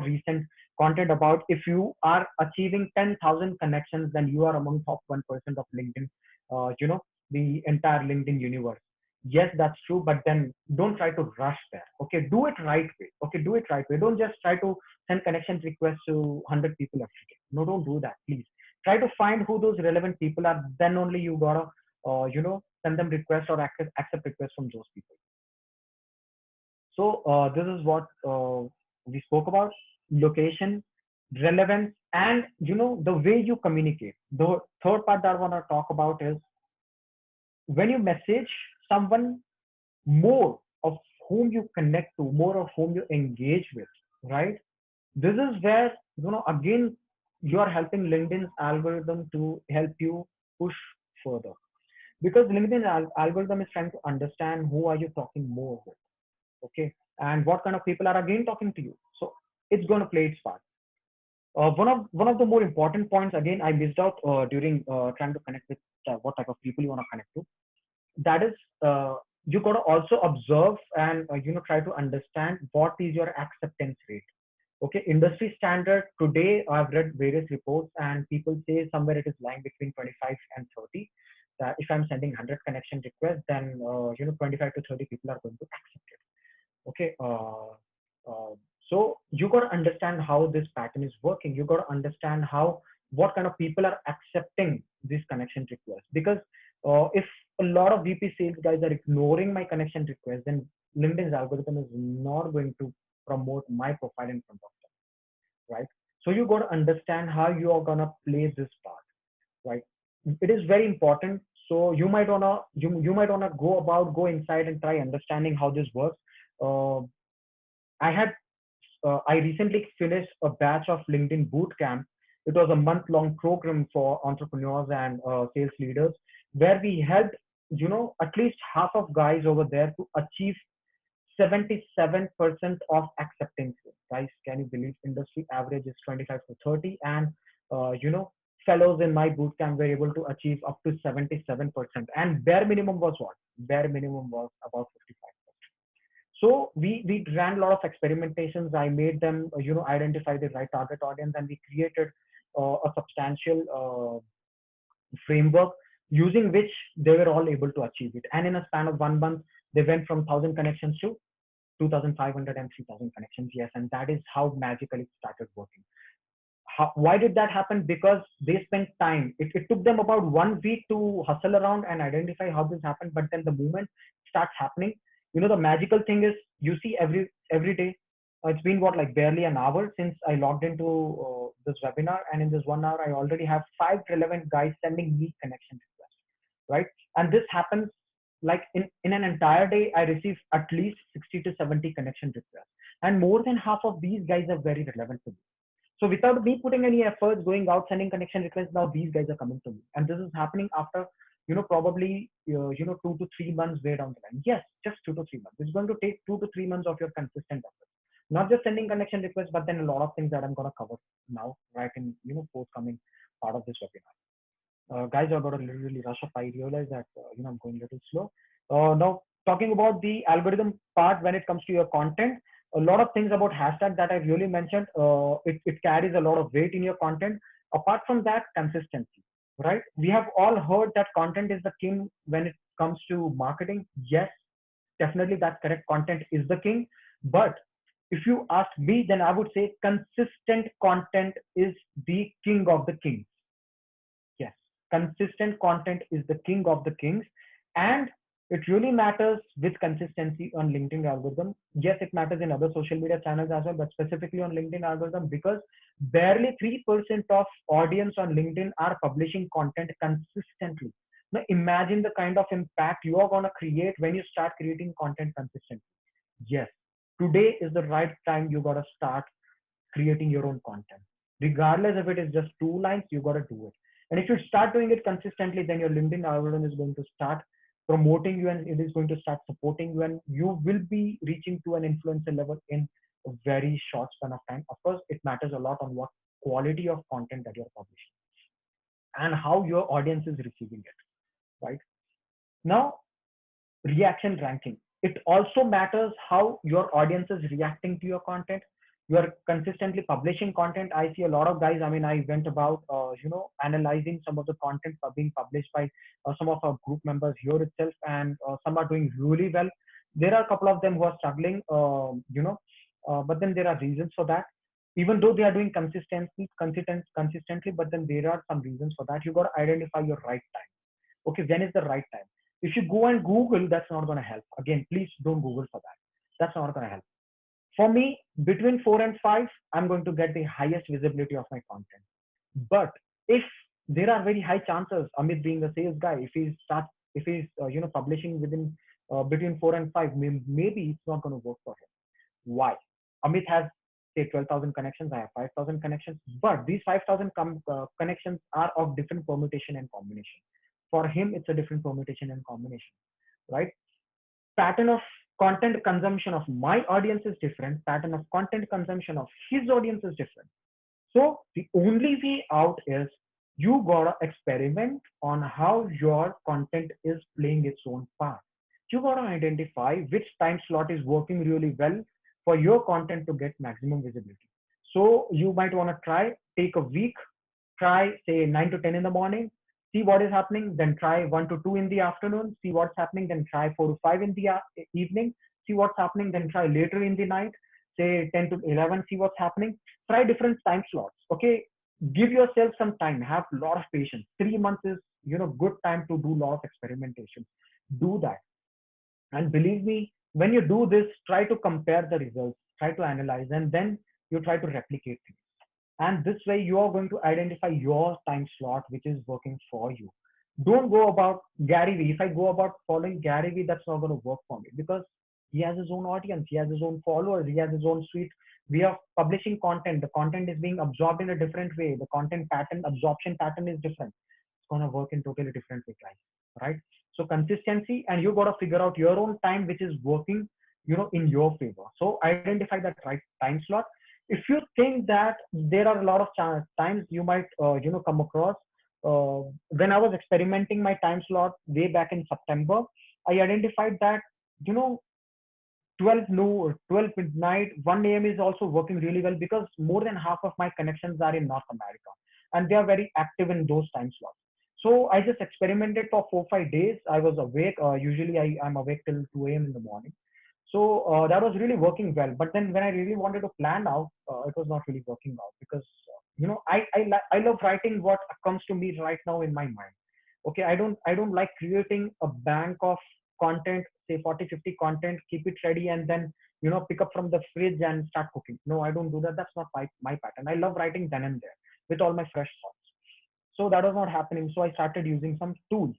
recent content about, if you are achieving 10,000 connections, then you are among top 1% of LinkedIn, the entire LinkedIn universe. Yes, that's true, but then don't try to rush there. Okay, do it right way. Okay, do it right way. Don't just try to send connection requests to 100 people every day. No, don't do that, please. Try to find who those relevant people are. Then only you gotta, send them requests or accept requests from those people. So this is what we spoke about: location, relevance, and the way you communicate. The third part that I want to talk about is when you message someone, more of whom you connect to, more of whom you engage with, right? This is where again you are helping LinkedIn's algorithm to help you push further, because LinkedIn algorithm is trying to understand who are you talking more with, okay, and what kind of people are again talking to you. So it's going to play its part. One of the more important points, again, I missed out during trying to connect with what type of people you want to connect to. That is, you got to also observe and try to understand what is your acceptance rate. Okay, industry standard today, I've read various reports and people say somewhere it is lying between 25 and 30. If I'm sending 100 connection requests, then 25 to 30 people are going to accept it. Okay, uh, so you got to understand how this pattern is working. You got to understand how, what kind of people are accepting these connection requests, because if a lot of VP sales guys are ignoring my connection request, then LinkedIn's algorithm is not going to promote my profile in front of them, right? So you got to understand how you are gonna play this part, right? It is very important. So you might wanna go inside and try understanding how this works. Uh, I had I recently finished a batch of LinkedIn Bootcamp. It was a month-long program for entrepreneurs and sales leaders, where we helped, at least half of guys over there to achieve 77% of acceptance rate. Guys, can you believe industry average is 25 to 30, and fellows in my bootcamp were able to achieve up to 77%. And bare minimum was what? Bare minimum was about 55. So we ran a lot of experimentations. I made them identify the right target audience, and we created a substantial framework using which they were all able to achieve it. And in a span of 1 month, they went from 1,000 connections to 2,500 and 3,000 connections. Yes, and that is how magically it started working. Why did that happen? Because they spent time. It took them about 1 week to hustle around and identify how this happened. But then the moment it starts happening, the magical thing is, you see, every day. It's been what, like barely an hour since I logged into this webinar, and in this 1 hour, I already have 5 relevant guys sending me connection requests, right? And this happens like in an entire day, I receive at least 60 to 70 connection requests. And more than half of these guys are very relevant to me. So without me putting any efforts, going out, sending connection requests, now these guys are coming to me. And this is happening after, probably, 2 to 3 months way down the line. Yes, just 2 to 3 months. It's going to take 2 to 3 months of your consistent effort. Not just sending connection requests, but then a lot of things that I'm going to cover now, right in, forthcoming part of this webinar. Guys, I got a really rush of. I realize that I'm going a little slow. Now, talking about the algorithm part when it comes to your content, a lot of things about hashtag that I really mentioned. It carries a lot of weight in your content. Apart from that, consistency, right? We have all heard that content is the king when it comes to marketing. Yes, definitely that's correct. Content is the king. But if you ask me, then I would say consistent content is the king of the kings. Yes, consistent content is the king of the kings, and it really matters with consistency on LinkedIn algorithm. Yes, it matters in other social media channels as well, but specifically on LinkedIn algorithm because barely 3% of audience on LinkedIn are publishing content consistently. Now imagine the kind of impact you are gonna create when you start creating content consistently. Yes, today is the right time you gotta start creating your own content. Regardless if it is just 2 lines, you got to do it. And if you start doing it consistently, then your LinkedIn algorithm is going to start promoting you and it is going to start supporting you, and you will be reaching to an influencer level in a very short span of time. Of course, it matters a lot on what quality of content that you're publishing and how your audience is receiving it, right? Now, reaction ranking. It also matters how your audience is reacting to your content. You are consistently publishing content. I see a lot of guys. I mean, I went about, analyzing some of the content being published by some of our group members here itself, and some are doing really well. There are a couple of them who are struggling, but then there are reasons for that. Even though they are doing consistently, but then there are some reasons for that. You got to identify your right time. Okay, when is the right time? If you go and Google, that's not going to help. Again, please don't Google for that. That's not going to help. For me, between 4 and 5, I'm going to get the highest visibility of my content. But if there are very high chances, Amit being a sales guy, if he's publishing within between 4 and 5, maybe it's not going to work for him. Why? Amit has say 12,000 connections. I have 5,000 connections, but these 5,000 connections are of different permutation and combination. For him, it's a different permutation and combination, right? Pattern of content consumption of my audience is different. Pattern of content consumption of his audience is different. So the only way out is you gotta experiment on how your content is playing its own part. You gotta identify which time slot is working really well for your content to get maximum visibility. So you might want to take a week, try say 9 to 10 in the morning, see what is happening, then try 1 to 2 in the afternoon, see what's happening, then try 4 to 5 in the evening, see what's happening, then try later in the night, say 10 to 11, see what's happening. Try different time slots. Okay, give yourself some time, have a lot of patience. 3 months is good time to do a lot of experimentation. Do that. And believe me, when you do this, try to compare the results, try to analyze, and then you try to replicate things. And this way, you are going to identify your time slot, which is working for you. Don't go about Gary Vee. If I go about following Gary Vee, that's not going to work for me because he has his own audience, he has his own followers, he has his own suite. We are publishing content. The content is being absorbed in a different way. The content pattern, absorption pattern is different. It's going to work in totally different way, guys. Right? So consistency, and you got to figure out your own time, which is working, in your favor. So identify that right time slot. If you think that there are a lot of times you might, come across, when I was experimenting my time slot way back in September, I identified that, you know, 12 noon, 12 midnight, 1 a.m. is also working really well because more than half of my connections are in North America and they are very active in those time slots. So I just experimented for 4 5 days. I was awake. Usually I'm awake till 2 a.m. in the morning. So that was really working well. But then when I really wanted to plan out, it was not really working out because, I love writing what comes to me right now in my mind. Okay, I don't like creating a bank of content, say 40 50 content, keep it ready, and then pick up from the fridge and start cooking. No, I don't do that. That's not my pattern. I love writing then and there with all my fresh thoughts. So that was not happening. So I started using some tools,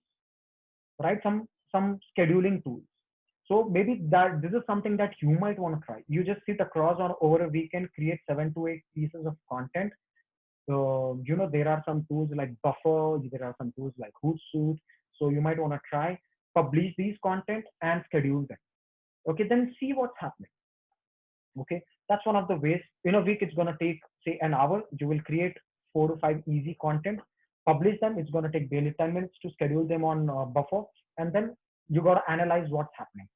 right? Some some scheduling tools. So maybe that this is something that you might want to try. You just sit across or over a weekend, create 7 to 8 pieces of content. So, there are some tools like Buffer, there are some tools like Hootsuite. So you might want to try, publish these content and schedule them. Okay, then see what's happening. Okay, that's one of the ways. In a week, it's going to take, say, an hour. You will create 4 to 5 easy content, publish them. It's going to take barely 10 minutes to schedule them on Buffer. And then you got to analyze what's happening.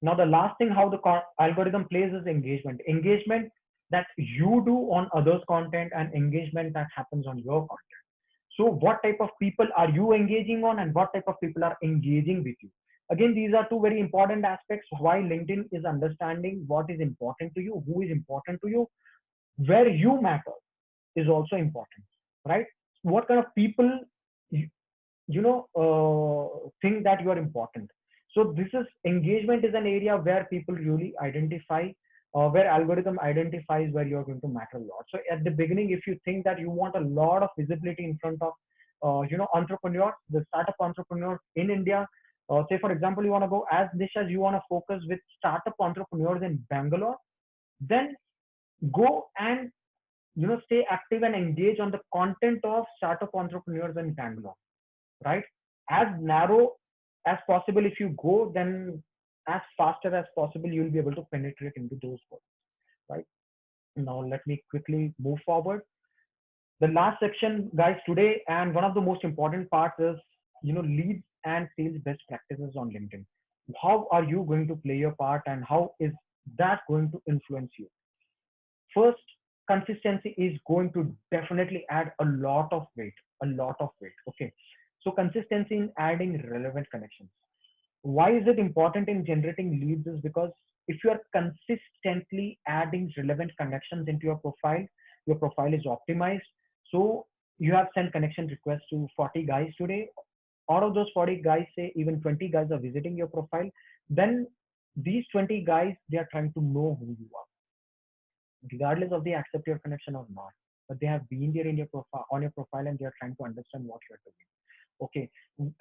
Now, the last thing how the algorithm plays is engagement. Engagement that you do on others' content and engagement that happens on your content. So what type of people are you engaging on and what type of people are engaging with you? Again, these are two very important aspects why LinkedIn is understanding what is important to you, who is important to you, where you matter is also important, right? What kind of people you, think that you are important. So this is engagement is an area where people really identify, where algorithm identifies where you're going to matter a lot. So at the beginning, if you think that you want a lot of visibility in front of entrepreneurs, the startup entrepreneurs in India, say for example you want to go as niche as you want to focus with startup entrepreneurs in Bangalore, then go and stay active and engage on the content of startup entrepreneurs in Bangalore, right? As narrow as possible. If you go, then as faster as possible, you'll be able to penetrate into those words, right? Now, let me quickly move forward. The last section, guys, today, and one of the most important parts is, leads and sales best practices on LinkedIn. How are you going to play your part and how is that going to influence you? First, consistency is going to definitely add a lot of weight, a lot of weight. Okay. So consistency in adding relevant connections. Why is it important in generating leads is because if you are consistently adding relevant connections into your profile is optimized. So you have sent connection requests to 40 guys today. Out of those 40 guys, say even 20 guys are visiting your profile. Then these 20 guys, they are trying to know who you are regardless of they accept your connection or not. But they have been there in your profile on your profile and they are trying to understand what you're doing. Okay.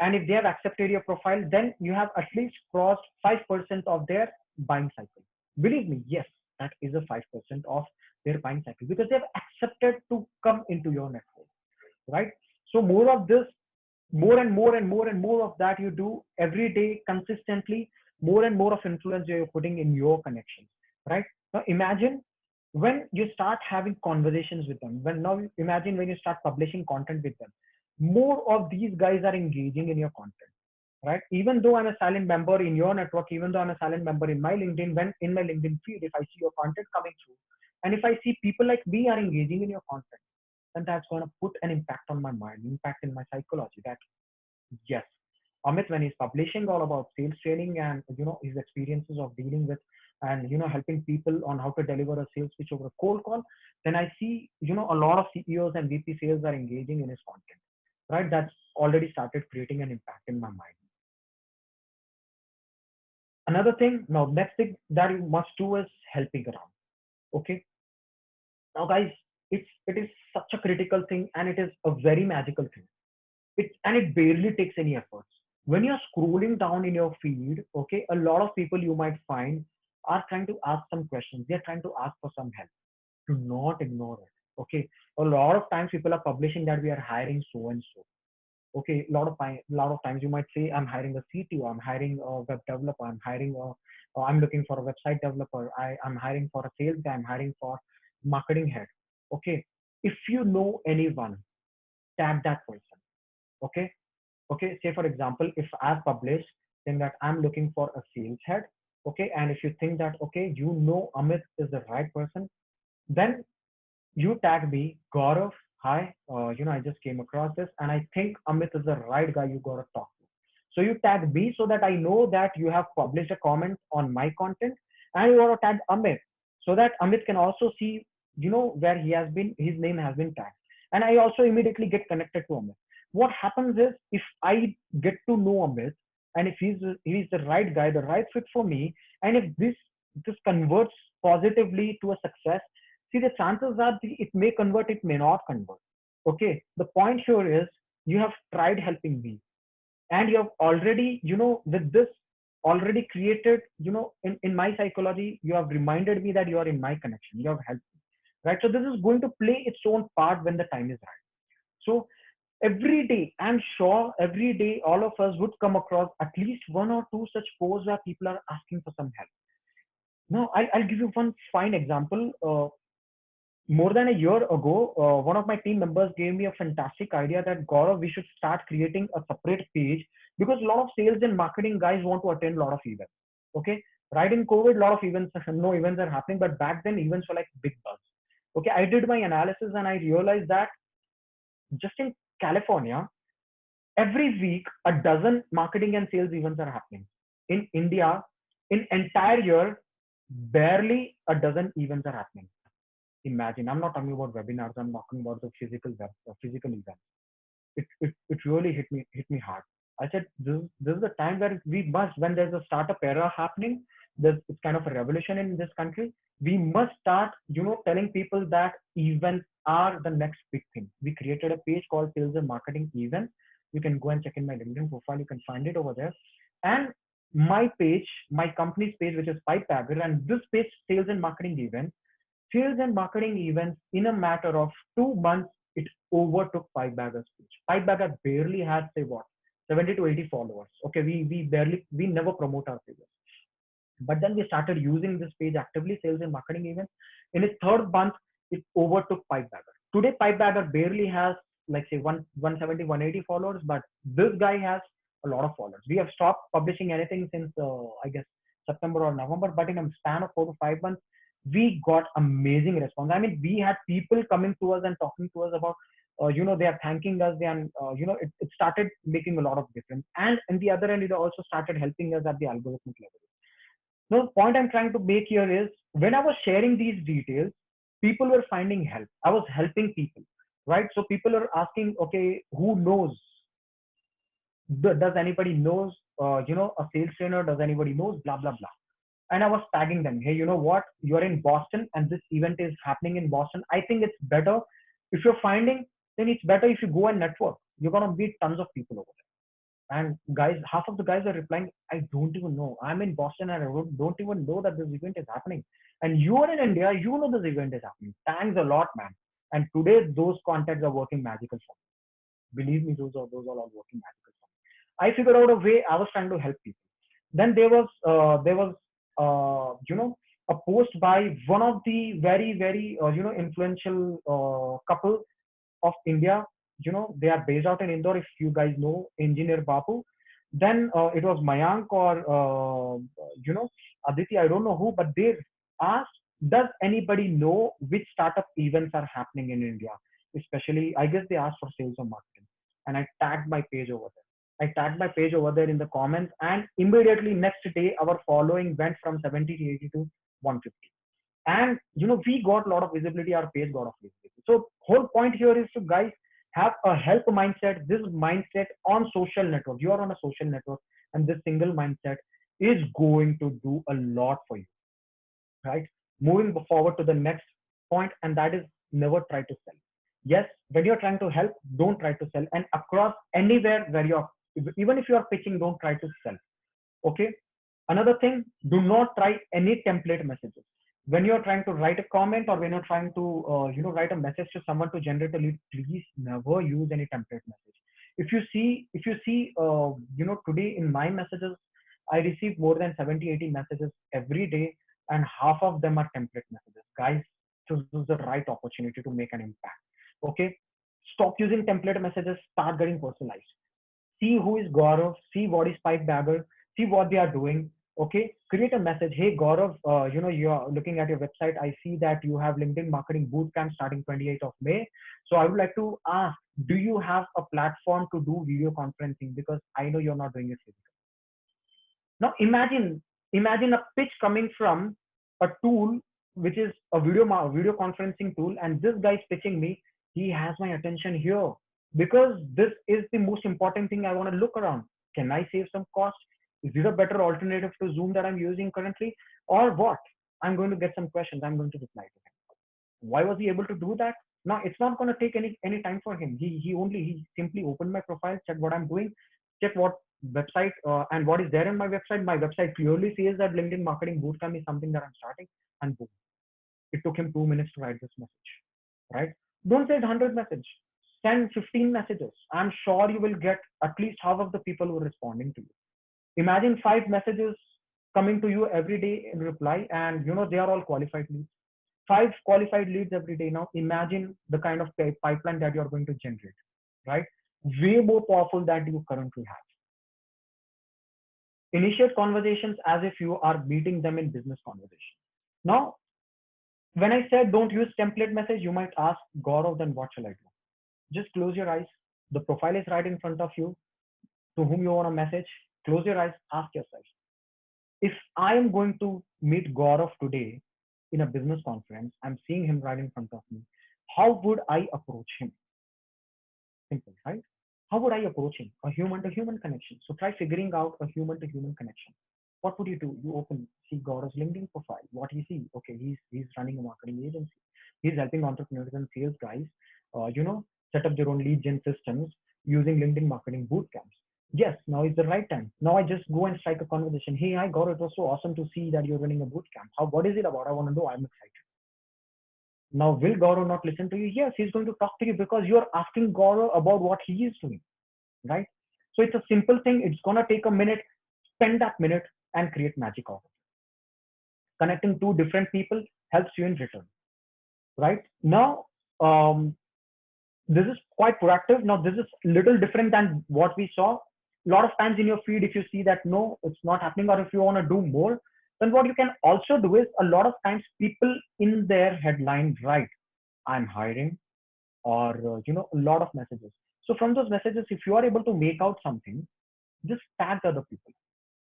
And if they have accepted your profile, then you have at least crossed 5% of their buying cycle. Believe me, yes, that is a 5% of their buying cycle because they have accepted to come into your network, right? So more of this, more and more and more and more of that you do every day consistently, more and more of influence you're putting in your connections, right? Now imagine when you start having conversations with them, imagine when you start publishing content with them, more of these guys are engaging in your content, right? Even though I'm a silent member in your network, even though I'm a silent member in my LinkedIn, when in my LinkedIn feed, if I see your content coming through, and if I see people like me are engaging in your content, then that's going to put an impact on my mind, impact in my psychology that yes, Amit, when he's publishing all about sales training and his experiences of dealing with and helping people on how to deliver a sales pitch over a cold call, then I see a lot of CEOs and VP sales are engaging in his content, right? That's already started creating an impact in my mind. Another thing, now next thing that you must do is helping around. Okay, now guys, it is such a critical thing and it is a very magical thing. It barely takes any efforts. When you're scrolling down in your feed, okay, a lot of people you might find are trying to ask some questions. They're trying to ask for some help. Do not ignore it. Okay. A lot of times people are publishing that we are hiring so and so. Okay. A lot of times you might say, I'm hiring a CTO, I'm hiring a web developer, I'm looking for a website developer, I'm hiring for a sales guy, I'm hiring for marketing head. Okay. If you know anyone, tag that person. Okay. Okay, say for example, if I've published saying that I'm looking for a sales head, okay, and if you think that okay, Amit is the right person, then you tag me, Gaurav. Hi, I just came across this, and I think Amit is the right guy you gotta talk to. So you tag me so that I know that you have published a comment on my content, and you gotta tag Amit so that Amit can also see, where his name has been tagged, and I also immediately get connected to Amit. What happens is if I get to know Amit, and if he's the right guy, the right fit for me, and if this converts positively to a success, see the chances are it may convert, it may not convert. Okay, the point here is you have tried helping me, and you have already, with this already created, in my psychology, you have reminded me that you are in my connection, you have helped me, right? So this is going to play its own part when the time is right. So every day, I'm sure every day all of us would come across at least one or two such posts where people are asking for some help. Now I'll give you one fine example. More than a year ago, one of my team members gave me a fantastic idea that, Gaurav, we should start creating a separate page, because a lot of sales and marketing guys want to attend a lot of events. Okay, right in COVID, a lot of events, no events are happening, but back then events were like big buzz. Okay, I did my analysis and I realized that just in California, every week a dozen marketing and sales events are happening. In India, in entire year, barely a dozen events are happening. Imagine, I'm not talking about webinars, I'm talking about the physical events. It really hit me hard. I said, this is the time where we must, when there's a startup era happening, there's it's kind of a revolution in this country. We must start, telling people that events are the next big thing. We created a page called Sales and Marketing Events. You can go and check in my LinkedIn profile. You can find it over there. And my page, my company's page, which is Pipebagger, and this page, Sales and Marketing Events, sales and marketing events, in a matter of 2 months, it overtook Pipebagger's page. Pipebagger barely had, say what, 70 to 80 followers. Okay, we never promote our pages. But then we started using this page actively, sales and marketing events. In its third month, it overtook Pipebagger. Today, Pipebagger barely has, like, say, 170, 180 followers, but this guy has a lot of followers. We have stopped publishing anything since, I guess, September or November, but in a span of 4 to 5 months, we got amazing response. I mean, we had people coming to us and talking to us about, they are thanking us, and it started making a lot of difference. And in the other end, it also started helping us at the algorithmic level. The point I'm trying to make here is, when I was sharing these details, people were finding help. I was helping people, right? So people are asking, okay, who knows? Does anybody knows, a sales trainer? Does anybody knows? Blah, blah, blah. And I was tagging them. Hey, you know what? You're in Boston and this event is happening in Boston. I think it's better if you're finding, then it's better if you go and network. You're going to meet tons of people over there. And guys, half of the guys are replying, I don't even know. I'm in Boston and I don't even know that this event is happening. And you are in India, you know this event is happening. Thanks a lot, man. And today those contacts are working magical for me. Believe me, those are all working magical for me. I figured out a way. I was trying to help people. Then there was a post by one of the very very influential couple of India. They are based out in Indore. If you guys know Engineer Babu, then it was Mayank or Aditi. I don't know who, but they asked, "Does anybody know which startup events are happening in India?" Especially, I guess they asked for sales or marketing, and I tagged my page over there. I tagged my page over there in the comments, and immediately next day, our following went from 70 to 80 to 150. And we got a lot of visibility. Our page got a lot of visibility. So whole point here is to, guys, have a help mindset. This mindset on social network. You are on a social network, and this single mindset is going to do a lot for you, right? Moving forward to the next point, and that is, never try to sell. Yes, when you're trying to help, don't try to sell. And across anywhere where you're, even if you are pitching, don't try to sell. Okay. Another thing, do not try any template messages. When you're trying to write a comment, or when you're trying to write a message to someone to generate a lead, please never use any template message. If you see today in my messages, I receive more than 70, 80 messages every day, and half of them are template messages. Guys, this is the right opportunity to make an impact. Okay, stop using template messages, start getting personalized. See who is Gaurav, see what is Pipebagger, see what they are doing. Okay, create a message. Hey Gaurav, you are looking at your website. I see that you have LinkedIn Marketing Bootcamp starting 28th of May. So I would like to ask, do you have a platform to do video conferencing? Because I know you're not doing it physically. Now imagine a pitch coming from a tool which is a video conferencing tool, and this guy is pitching me. He has my attention here because this is the most important thing I want to look around. Can I save some cost? Is this a better alternative to Zoom that I'm using currently, or what? I'm going to get some questions. I'm going to reply to him. Why was he able to do that? Now it's not going to take any time for him. He simply opened my profile, checked what I'm doing, check what website and what is there in my website. My website clearly says that LinkedIn Marketing Bootcamp is something that I'm starting, and boom, it took him 2 minutes to write this message, right? Don't send 100 messages. Send 15 messages. I'm sure you will get at least half of the people who are responding to you. Imagine 5 messages coming to you every day in reply, and they are all qualified leads. 5 qualified leads every day. Now imagine the kind of pipeline that you're going to generate, right? Way more powerful than you currently have. Initiate conversations as if you are meeting them in business conversation. Now, when I said don't use template message, you might ask, Gaurav, then what shall I do? Just close your eyes. The profile is right in front of you. To whom you want to message, close your eyes, ask yourself, if I am going to meet Gaurav today in a business conference, I'm seeing him right in front of me. How would I approach him? Simple, right? How would I approach him? A human to human connection. So try figuring out a human to human connection. What would you do? You open, see Gaurav's LinkedIn profile. What he see? Okay, he's running a marketing agency. He's helping entrepreneurs and sales guys, set up their own lead gen systems using LinkedIn marketing boot camps. Yes, now is the right time. Now I just go and strike a conversation. Hey, hi Gaurav, it was so awesome to see that you're running a boot camp. What is it about? I want to know. I'm excited. Now, will Gaurav not listen to you? Yes, he's going to talk to you because you're asking Gaurav about what he is doing, right? So it's a simple thing. It's going to take a minute. Spend that minute and create magic out of it. Connecting two different people helps you in return, right? Now, this is quite proactive. Now, this is little different than what we saw. A lot of times in your feed, if you see that no, it's not happening, or if you want to do more, then what you can also do is a lot of times people in their headline write, I'm hiring, or a lot of messages. So from those messages, if you are able to make out something, just tag other people.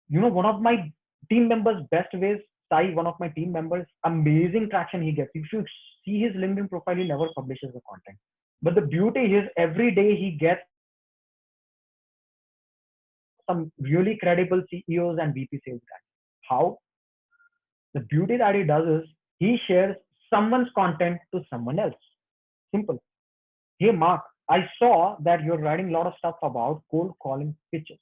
One of my team members' best ways, Sai, one of my team members, amazing traction he gets. If you see his LinkedIn profile, he never publishes the content. But the beauty is every day he gets some really credible CEOs and VP sales guys. How? The beauty that he does is he shares someone's content to someone else. Simple. Hey, Mark, I saw that you're writing a lot of stuff about cold calling pitches.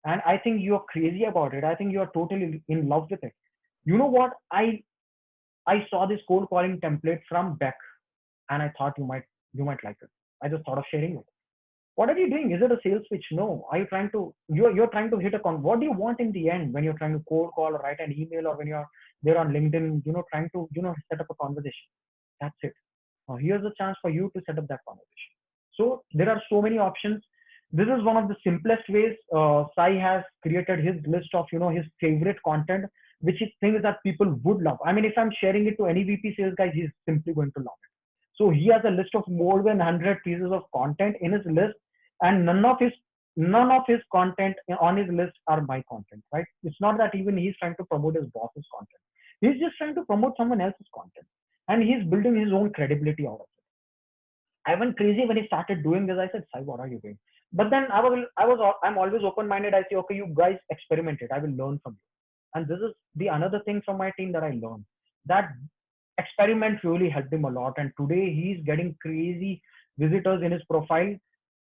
And I think you're crazy about it. I think you're totally in love with it. You know what? I saw this cold calling template from Beck, and I thought you might like it. I just thought of sharing it. What are you doing? Is it a sales pitch? No. Are you trying to you're trying to hit a con? What do you want in the end when you're trying to cold call or write an email, or when you're there on LinkedIn, trying to set up a conversation? That's it. Now here's a chance for you to set up that conversation. So there are so many options. This is one of the simplest ways. Sai has created his list of his favorite content, which he thinks that people would love. I mean, if I'm sharing it to any VP sales guy, he's simply going to love it. So he has a list of more than 100 pieces of content in his list, and none of his content on his list are my content, right? It's not that even he's trying to promote his boss's content. He's just trying to promote someone else's content, and he's building his own credibility out of it. I went crazy when he started doing this. I said, Sai, what are you doing? But then I'm always open-minded. I say, okay, you guys experiment it. I will learn from you. And this is the another thing from my team that I learned. That experiment really helped him a lot. And today he's getting crazy visitors in his profile.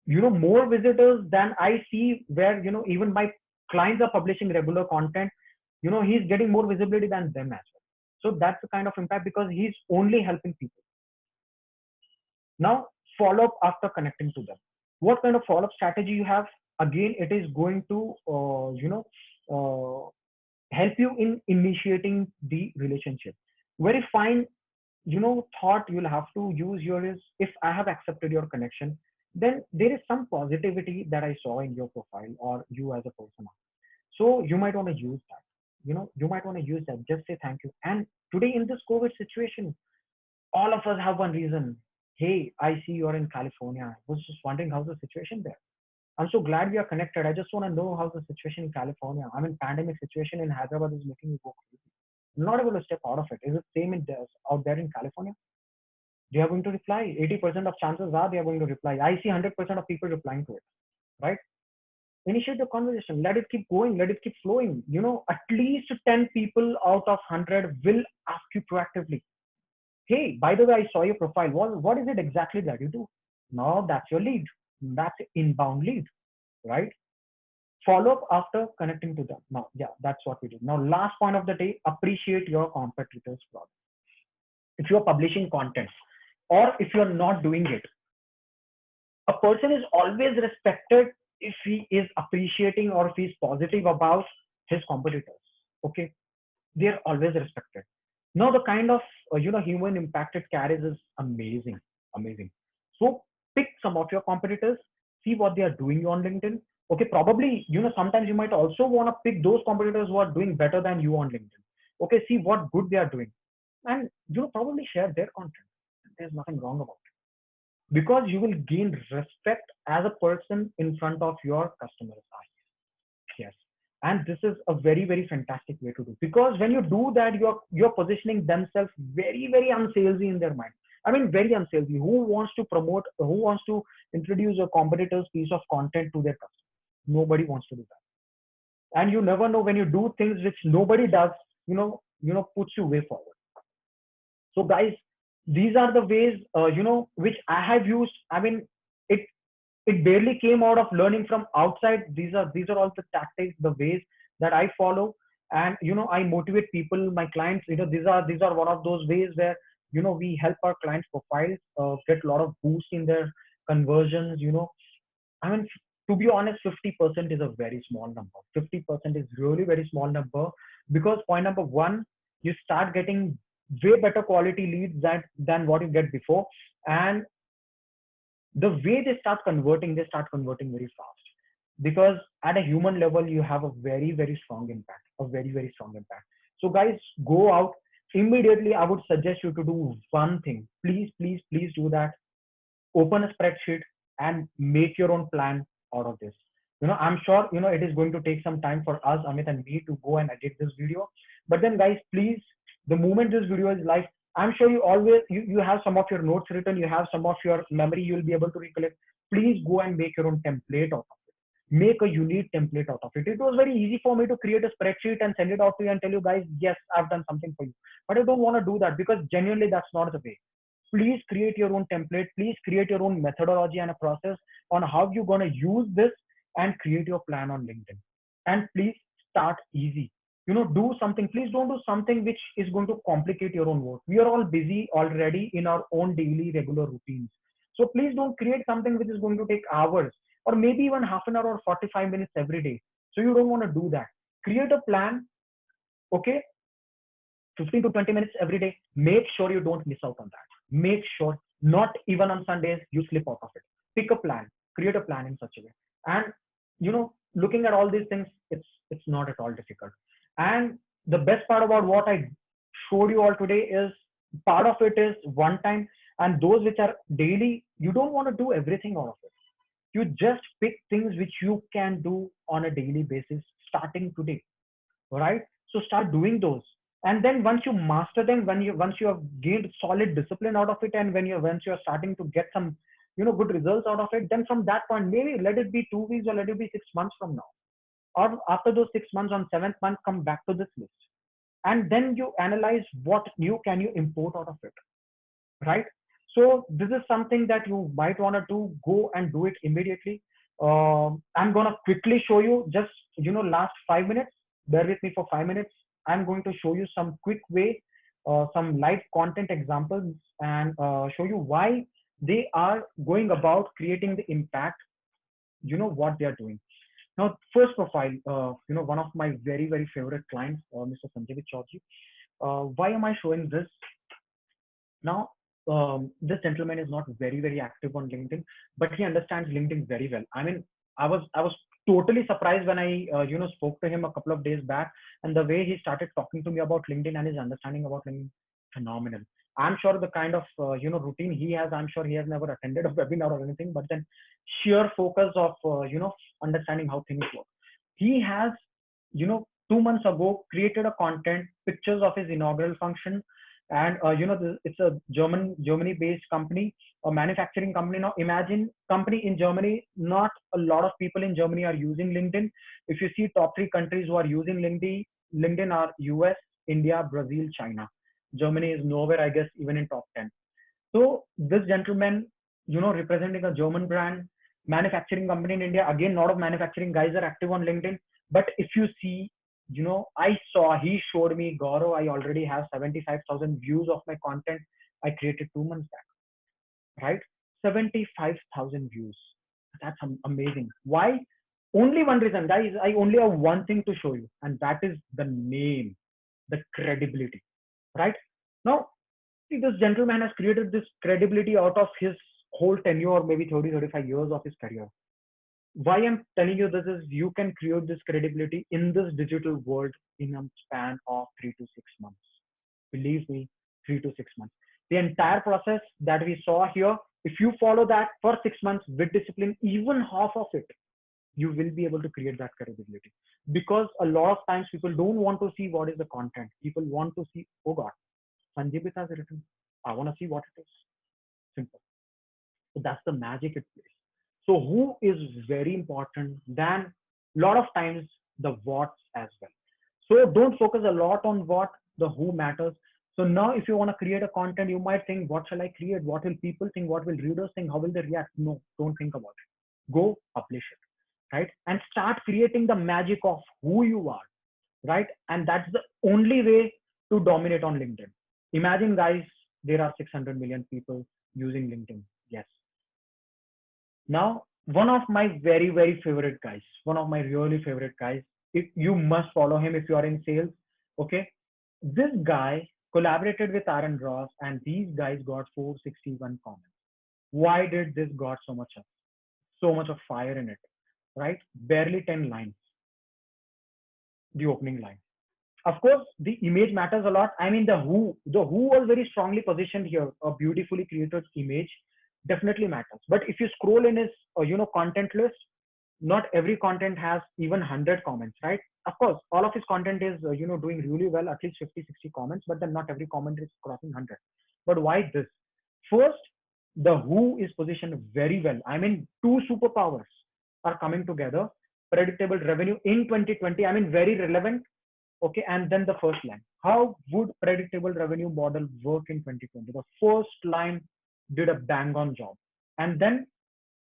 More visitors than I see where, even my clients are publishing regular content. He's getting more visibility than them as well. So that's the kind of impact because he's only helping people. Now, follow up after connecting to them. What kind of follow up strategy you have? Again, it is going to, help you in initiating the relationship. Very fine, thought you'll have to use your is if I have accepted your connection, then there is some positivity that I saw in your profile or you as a person. So you might want to use that. You might want to use that. Just say thank you. And today in this COVID situation, all of us have one reason. Hey, I see you're in California. I was just wondering how's the situation there. I'm so glad we are connected. I just want to know how's the situation in California. I mean, pandemic situation in Hyderabad is making me go crazy. I'm not able to step out of it. Is it same out there in California? They are going to reply. 80% of chances are they are going to reply. I see 100% of people replying to it, right? Initiate the conversation. Let it keep going. Let it keep flowing. At least 10 people out of 100 will ask you proactively. Hey, by the way, I saw your profile. What is it exactly that you do? Now that's your lead. That's inbound lead, right? Follow up after connecting to them. Now, yeah, that's what we do. Now, last point of the day, appreciate your competitors' product. If you're publishing content or if you're not doing it, a person is always respected if he is appreciating or if he's positive about his competitors. Okay, they're always respected. Now, the kind of human impact it carries is amazing, amazing. So pick some of your competitors, see what they are doing on LinkedIn. Okay, probably sometimes you might also want to pick those competitors who are doing better than you on LinkedIn. Okay, see what good they are doing, and probably share their content. There's nothing wrong about it, because you will gain respect as a person in front of your customers' eyes. Yes. And this is a very, very fantastic way to do, because when you do that, you're positioning themselves very, very unsalesy in their mind. I mean, very unsalesy. Who wants to promote, who wants to introduce a competitor's piece of content to their customers? Nobody wants to do that. And you never know, when you do things which nobody does, puts you way forward. So guys, these are the ways, which I have used. I mean, it it barely came out of learning from outside. These are all the tactics, the ways that I follow. And I motivate people, my clients. These are one of those ways where we help our clients profiles get a lot of boost in their conversions. I mean, to be honest, 50% is a very small number. 50% is really very small number, because point number one, you start getting way better quality leads than what you get before. And the way they start converting very fast, because at a human level, you have a very, very strong impact, a very, very strong impact. So guys, go out immediately. I would suggest you to do one thing. Please, please, please do that. Open a spreadsheet and make your own plan out of this. I'm sure it is going to take some time for us, Amit and me, to go and edit this video. But then guys, please, the moment this video is live, I'm sure you have some of your notes written, you have some of your memory, you'll be able to recollect. Please go and make your own template out of it. Make a unique template out of it. It was very easy for me to create a spreadsheet and send it out to you and tell you guys, yes, I've done something for you. But I don't want to do that, because genuinely that's not the way. Please create your own template. Please create your own methodology and a process on how you're going to use this, and create your plan on LinkedIn. And please start easy. Do something. Please don't do something which is going to complicate your own work. We are all busy already in our own daily regular routines. So please don't create something which is going to take hours, or maybe even half an hour or 45 minutes every day. So you don't want to do that. Create a plan. Okay, 15 to 20 minutes every day. Make sure you don't miss out on that. Make sure not even on Sundays you slip out of it. Pick a plan, create a plan in such a way. And looking at all these things, it's not at all difficult. And the best part about what I showed you all today is, part of it is one time, and those which are daily, you don't want to do everything out of it. You just pick things which you can do on a daily basis starting today. Right? So start doing those. And then once you master them, once you have gained solid discipline out of it, and once you're starting to get some good results out of it, then from that point, maybe let it be 2 weeks or let it be 6 months from now, or after those 6 months, on seventh month, come back to this list, and then you analyze what new can you import out of it. Right? So this is something that you might want to do. Go and do it immediately. I'm going to quickly show you, just last 5 minutes. Bear with me for 5 minutes. I'm going to show you some quick way, some live content examples, and show you why they are going about creating the impact, what they are doing. Now, first profile, one of my very, very favorite clients, Mr. Sanjay Chaudhary. Why am I showing this? Now, this gentleman is not very, very active on LinkedIn, but he understands LinkedIn very well. I mean, I was totally surprised when I, spoke to him a couple of days back, and the way he started talking to me about LinkedIn and his understanding about LinkedIn, phenomenal. I'm sure the kind of, routine he has, I'm sure he has never attended a webinar or anything, but then sheer focus of, understanding how things work. He has, 2 months ago, created a content, pictures of his inaugural function. And it's a Germany based company, a manufacturing company. Now imagine, company in Germany, not a lot of people in Germany are using LinkedIn. If you see top 3 countries who are using LinkedIn are US, India, Brazil, China. Germany is nowhere, I guess, even in top 10. So this gentleman, representing a German brand, manufacturing company in India. Again, a lot of manufacturing guys are active on LinkedIn. But if you see, he showed me, Gaurav, I already have 75,000 views of my content I created 2 months back, right? 75,000 views. That's amazing. Why? Only one reason, guys. I only have one thing to show you, and that is the name, the credibility, right? Now, see, this gentleman has created this credibility out of his whole tenure, maybe 30, 35 years of his career. Why I'm telling you this is you can create this credibility in this digital world in a span of 3 to 6 months. Believe me, 3 to 6 months. The entire process that we saw here, if you follow that for 6 months with discipline, even half of it, you will be able to create that credibility. Because a lot of times people don't want to see what is the content. People want to see, oh God, Sanjay Bit has written. I want to see what it is. Simple. So that's the magic it plays. So who is very important than a lot of times the what as well. So don't focus a lot on what, the who matters. So now if you want to create a content, you might think, what shall I create? What will people think? What will readers think? How will they react? No, don't think about it. Go publish it, right? And start creating the magic of who you are, right? And that's the only way to dominate on LinkedIn. Imagine, guys, there are 600 million people using LinkedIn. Yes. Now, one of my very, very favorite guys, one of my really favorite guys, if you must follow him if you are in sales. Okay. This guy collaborated with Aaron Ross, and these guys got 461 comments. Why did this got so much of fire in it? Right? Barely 10 lines, the opening line. Of course, the image matters a lot. I mean, the who was very strongly positioned here. A beautifully created image definitely matters. But if you scroll in his, content list, not every content has even 100 comments, right? Of course, all of his content is, doing really well, at least 50, 60 comments, but then not every comment is crossing 100. But why this? First, the who is positioned very well. I mean, two superpowers are coming together. Predictable revenue in 2020. I mean, very relevant. Okay, and then the first line. How would predictable revenue model work in 2020? The first line did a bang on job. And then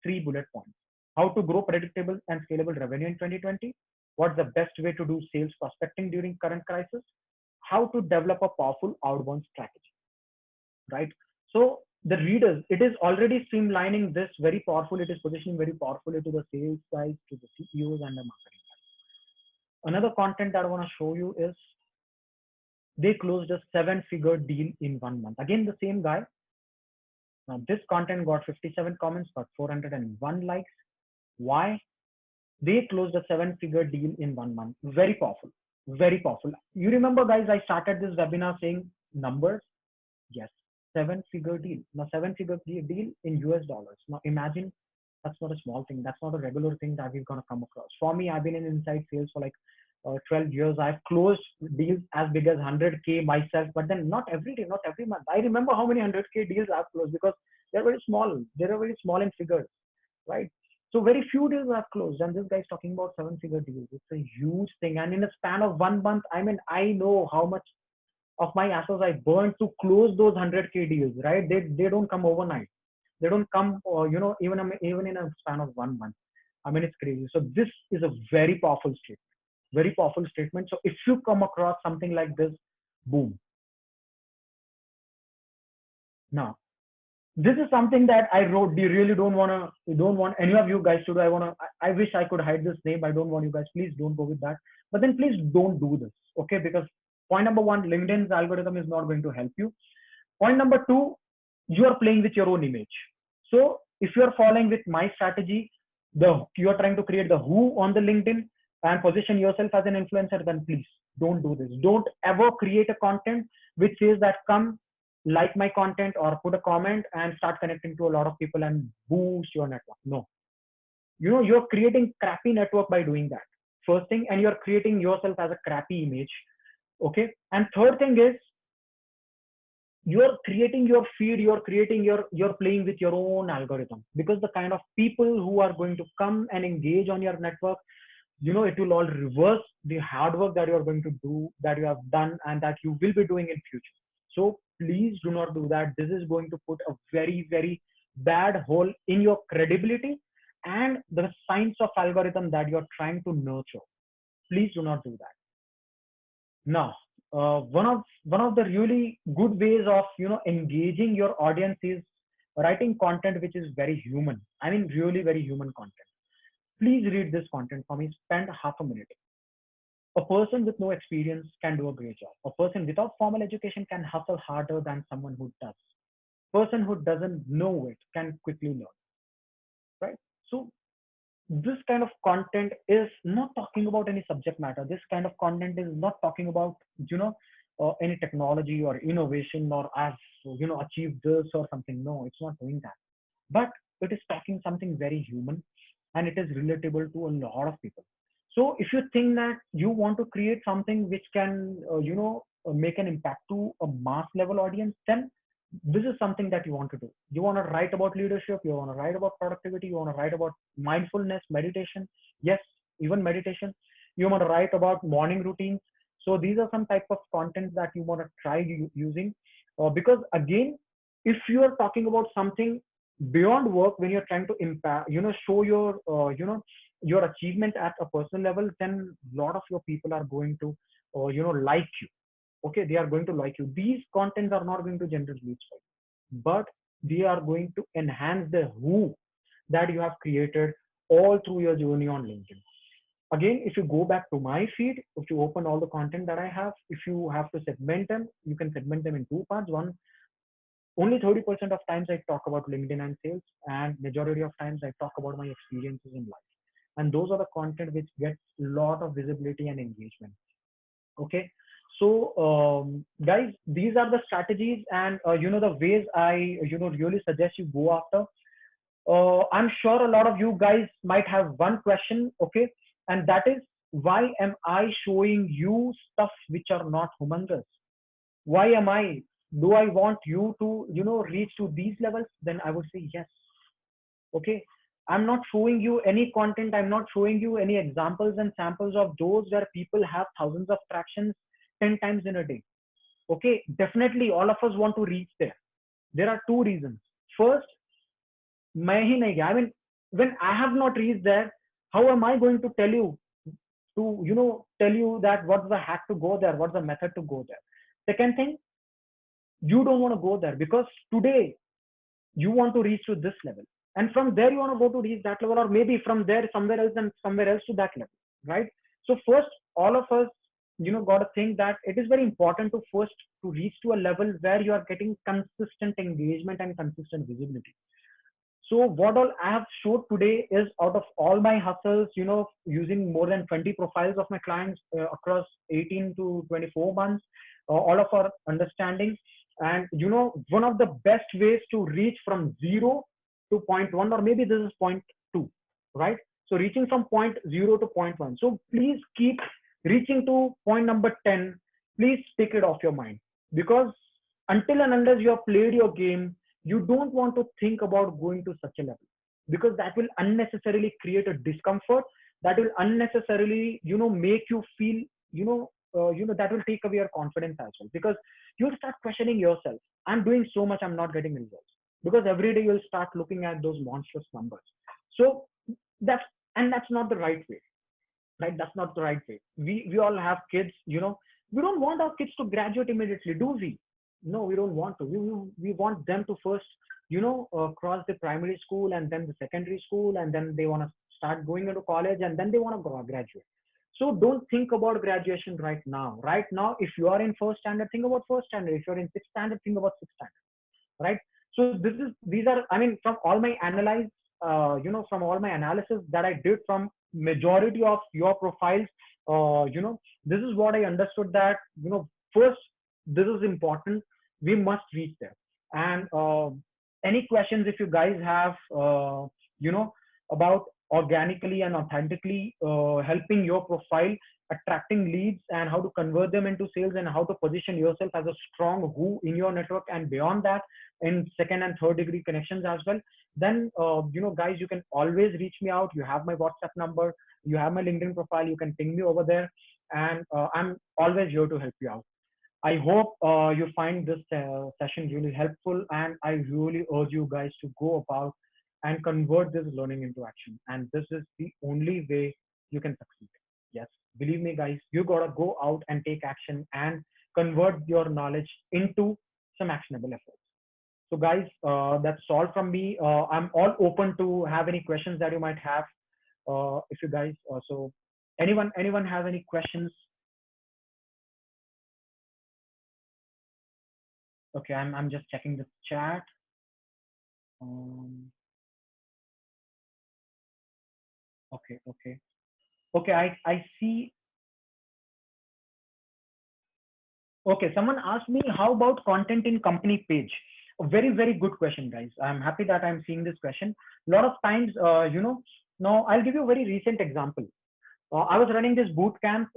3 bullet points. How to grow predictable and scalable revenue in 2020? What's the best way to do sales prospecting during current crisis? How to develop a powerful outbound strategy, right? So the readers, it is already streamlining this very powerful. It is positioning very powerfully to the sales guys, to the CEOs and the marketing guys. Another content that I want to show you is they closed a 7-figure deal in 1 month. Again, the same guy. Now this content got 57 comments, got 401 likes. Why? They closed a 7-figure deal in 1 month. Very powerful. Very powerful. You remember, guys, I started this webinar saying numbers. Yes, 7-figure deal. Now, 7-figure deal in US dollars. Now, imagine that's not a small thing. That's not a regular thing that we're going to come across. For me, I've been in inside sales for like 12 years. I've closed deals as big as 100K myself, but then not every day, not every month. I remember how many 100K deals I've closed because they're very small. They're very small in figures, right? So very few deals I've closed, and this guy's talking about 7-figure deals. It's a huge thing, and in a span of 1 month, I mean, I know how much of my assets I burned to close those 100K deals, right? They don't come overnight. They don't come, even in a span of 1 month. I mean, it's crazy. So this is a very powerful statement. Very powerful statement. So if you come across something like this, boom. Now, this is something that I wrote. You really don't want any of you guys to do. I wish I could hide this name. I don't want you guys, please don't go with that. But then please don't do this. Okay. Because point number one, LinkedIn's algorithm is not going to help you. Point number two, you are playing with your own image. So if you are following with my strategy, you are trying to create the who on the LinkedIn and position yourself as an influencer, then please don't do this. Don't ever create a content which says that come like my content or put a comment and start connecting to a lot of people and boost your network. No, you're creating crappy network by doing that. First thing, and you're creating yourself as a crappy image. Okay. And third thing is you're creating your feed, you're playing with your own algorithm, because the kind of people who are going to come and engage on your network, it will all reverse the hard work that you're going to do, that you have done, and that you will be doing in future. So please do not do that. This is going to put a very, very bad hole in your credibility, and the science of algorithm that you're trying to nurture. Please do not do that. Now, one of the really good ways of engaging your audience is writing content which is very human. I mean, really very human content. Please read this content for me. Spend half a minute. A person with no experience can do a great job. A person without formal education can hustle harder than someone who does. Person who doesn't know it can quickly learn, right? So this kind of content is not talking about any subject matter. This kind of content is not talking about any technology or innovation or I've achieved this or something. No, it's not doing that. But it is talking something very human, and it is relatable to a lot of people. So if you think that you want to create something which can make an impact to a mass level audience, then this is something that you want to do. You want to write about leadership, you want to write about productivity, you want to write about mindfulness, meditation. Yes, even meditation. You want to write about morning routines. So these are some type of content that you want to try using, because again, if you are talking about something beyond work, when you're trying to impact, show your your achievement at a personal level, then a lot of your people are going to like you. Okay, they are going to like you. These contents are not going to generate leads for you, but they are going to enhance the who that you have created all through your journey on LinkedIn. Again, if you go back to my feed, if you open all the content that I have, if you have to segment them, you can segment them in two parts. One, only 30% of times I talk about LinkedIn and sales, and majority of times I talk about my experiences in life. And those are the content which gets a lot of visibility and engagement. Okay. So guys, these are the strategies and the ways I really suggest you go after. I'm sure a lot of you guys might have one question, okay, and that is, why am I showing you stuff which are not humongous? Why am I, do I want you to reach to these levels? Then I would say yes. Okay, I'm not showing you any content, I'm not showing you any examples and samples of those where people have thousands of tractions 10 times in a day. Okay, definitely all of us want to reach there. There are two reasons. First, मैं ही नहीं गया, I mean, when I have not reached there, how am I going to tell you tell you that what's the hack to go there, what's the method to go there? Second thing, you don't want to go there because today you want to reach to this level, and from there you want to go to reach that level, or maybe from there somewhere else and somewhere else to that level, right? So first, all of us got to think that it is very important to first to reach to a level where you are getting consistent engagement and consistent visibility. So what all I have showed today is out of all my hustles, using more than 20 profiles of my clients across 18 to 24 months, all of our understanding. And one of the best ways to reach from zero to point one, or maybe this is point two, right? So reaching from point zero to point one. So please keep reaching to point number 10. Please take it off your mind, because until and unless you have played your game, you don't want to think about going to such a level, because that will unnecessarily create a discomfort, that will unnecessarily make you feel that will take away your confidence as well, because you'll start questioning yourself. I'm doing so much, I'm not getting results, because every day you'll start looking at those monstrous numbers. So that's, and that's not the right way, right? That's not the right way. We all have kids, we don't want our kids to graduate immediately, do we? No, we don't want to. We want them to first cross the primary school and then the secondary school, and then they want to start going into college, and then they want to graduate. So don't think about graduation right now. Right now, if you are in first standard, think about first standard. If you're in sixth standard, think about sixth standard, right? So these are, I mean, from all my analyze from all my analysis that I did from majority of your profiles, this is what I understood, that first, this is important, we must reach there. And any questions if you guys have about organically and authentically helping your profile, attracting leads, and how to convert them into sales, and how to position yourself as a strong who in your network, and beyond that in second and third degree connections as well, then guys, you can always reach me out. You have my WhatsApp number, you have my LinkedIn profile, you can ping me over there, and I'm always here to help you out. I hope you find this session really helpful, and I really urge you guys to go about and convert this learning into action. And this is the only way you can succeed. Yes, believe me, guys, you gotta go out and take action and convert your knowledge into some actionable efforts. So, guys, that's all from me. I'm all open to have any questions that you might have. If you guys, so anyone has any questions? Okay, I'm just checking the chat. Um, okay. Okay, I see. Okay, someone asked me, how about content in company page? A very, very good question, guys. I'm happy that I'm seeing this question. A lot of times, now I'll give you a very recent example. I was running this boot camp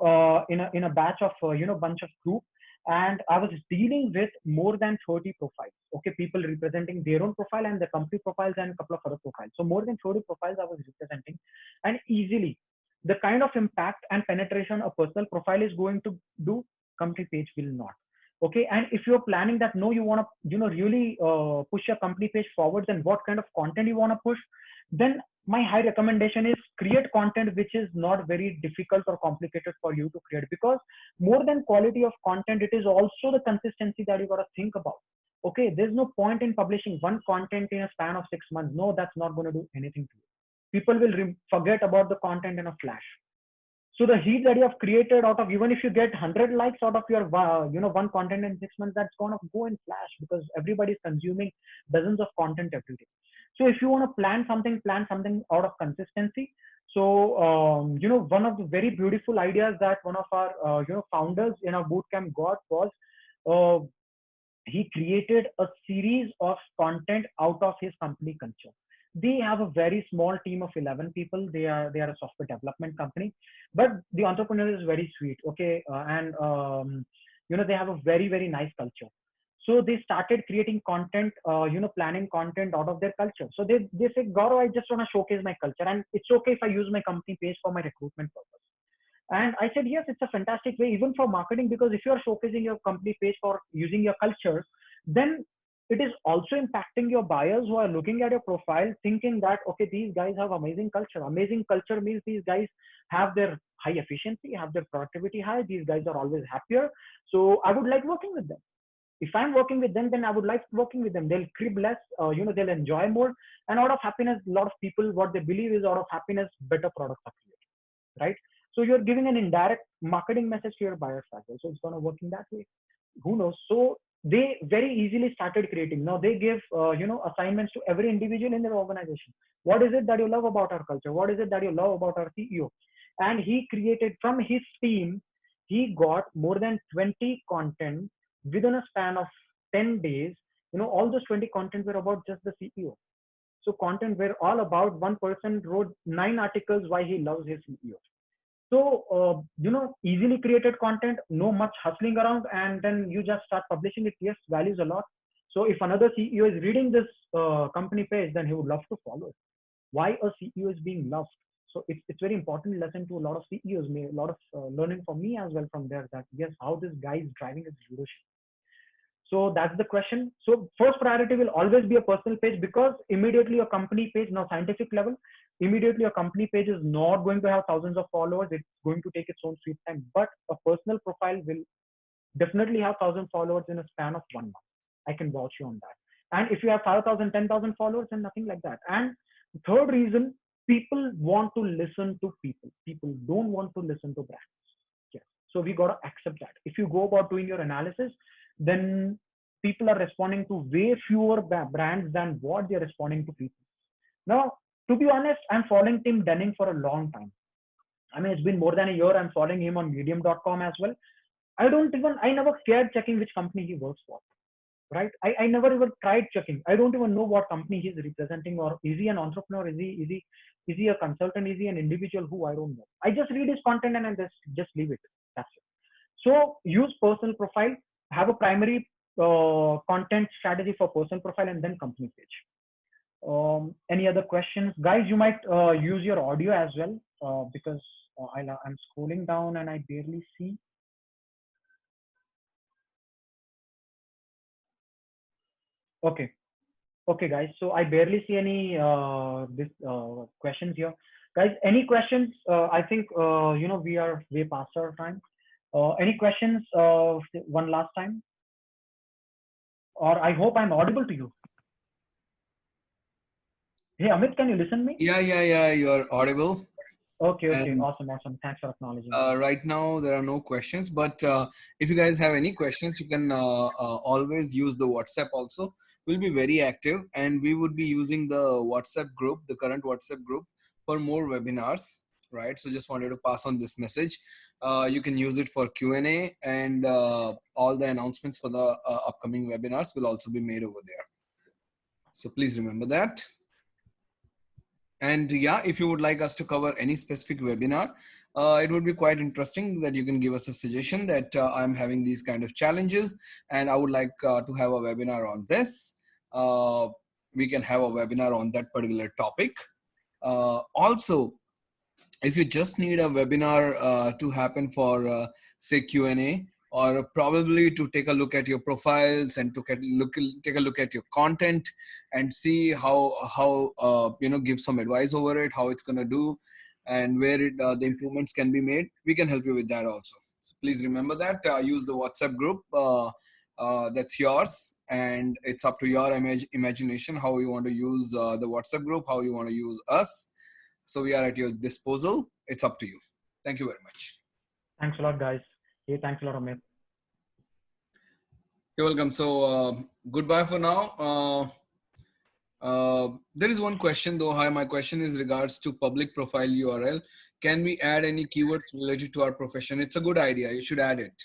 in a batch of bunch of group, and I was dealing with more than 30 profiles. Okay, people representing their own profile and the company profiles and a couple of other profiles. So more than 30 profiles I was representing, and easily the kind of impact and penetration a personal profile is going to do, company page will not. Okay, and if you're planning that, no, you want to really push your company page forwards, and what kind of content you want to push, then my high recommendation is create content which is not very difficult or complicated for you to create, because more than quality of content, it is also the consistency that you got to think about. Okay, there's no point in publishing one content in a span of 6 months. No, that's not going to do anything to you. People will forget about the content in a flash. So the heat that you have created out of, even if you get 100 likes out of your one content in 6 months, that's going to go in flash, because everybody is consuming dozens of content every day. So if you want to plan something out of consistency. So one of the very beautiful ideas that one of our founders in our bootcamp got was, uh, he created a series of content out of his company culture. They have a very small team of 11 people. They are a software development company, but the entrepreneur is very sweet. Okay, and they have a very, very nice culture. So they started creating content, planning content out of their culture. So they say, Gaurav, I just want to showcase my culture, and it's okay if I use my company page for my recruitment purpose. And I said, yes, it's a fantastic way, even for marketing, because if you're showcasing your company page for using your culture, then it is also impacting your buyers who are looking at your profile, thinking that, okay, these guys have amazing culture. Amazing culture means these guys have their high efficiency, have their productivity high. These guys are always happier. So I would like working with them. If I'm working with them, then I would like working with them. They'll crib less, they'll enjoy more. And out of happiness, a lot of people, what they believe is, out of happiness, better products are created, right? So you're giving an indirect marketing message to your buyers as well. So it's going to work in that way. Who knows? So they very easily started creating. Now they give, assignments to every individual in their organization. What is it that you love about our culture? What is it that you love about our CEO? And he created from his team, he got more than 20 content within a span of 10 days. All those 20 content were about just the CEO. So content were all about, one person wrote 9 articles why he loves his CEO. So, easily created content, no much hustling around, and then you just start publishing it. Yes, values a lot. So if another CEO is reading this company page, then he would love to follow it. Why a CEO is being loved? So it's very important lesson to a lot of CEOs, a lot of learning for me as well from there, that yes, how this guy is driving his leadership. So that's the question. So first priority will always be a personal page, because immediately a company page, now scientific level, immediately a company page is not going to have thousands of followers. It's going to take its own sweet time. But a personal profile will definitely have 1,000 followers in a span of 1 month. I can vouch you on that. And if you have 5,000, 10,000 followers, then nothing like that. And the third reason, people want to listen to people. People don't want to listen to brands. Yes. So we got to accept that. If you go about doing your analysis, then people are responding to way fewer brands than what they're responding to people. Now, to be honest, I'm following Tim Denning for a long time. I mean, it's been more than a year. I'm following him on medium.com as well. I never cared checking which company he works for, right? I never even tried checking. I don't even know what company he's representing, or is he an entrepreneur? Is he a consultant? Is he an individual? Who, I don't know. I just read his content and I just leave it. That's it. So use personal profile, have a primary content strategy for personal profile, and then company page. Any other questions, guys? You might use your audio as well, because I'm scrolling down and I barely see. Okay. Okay, guys. So I barely see any this questions here, guys. Any questions? I think we are way past our time. Any questions? One last time, or I hope I'm audible to you. Hey, Amit, can you listen me? Yeah. You are audible. Okay, okay, And awesome, awesome. Thanks for acknowledging. right now there are no questions, but if you guys have any questions, you can always use the WhatsApp also. We'll be very active, and we would be using the WhatsApp group, the current WhatsApp group, for more webinars. Right. So just wanted to pass on this message. You can use it for Q&A, and all the announcements for the upcoming webinars will also be made over there. So please remember that. And yeah, if you would like us to cover any specific webinar, it would be quite interesting that you can give us a suggestion that I'm having these kind of challenges and I would like to have a webinar on this. We can have a webinar on that particular topic. Also, if you just need a webinar to happen for say Q&A, or probably to take a look at your profiles and to take a look at your content and see how give some advice over it, how it's going to do, and where the improvements can be made, we can help you with that also. So please remember that use the WhatsApp group, that's yours, and it's up to your imagination how you want to use the WhatsApp group, how you want to use us. So we are at your disposal. It's up to you. Thank you very much. Thanks a lot, guys. Hey, thanks a lot, Amit. You're welcome. So goodbye for now. There is one question though. Hi, my question is regards to public profile URL. Can we add any keywords related to our profession? It's a good idea. You should add it.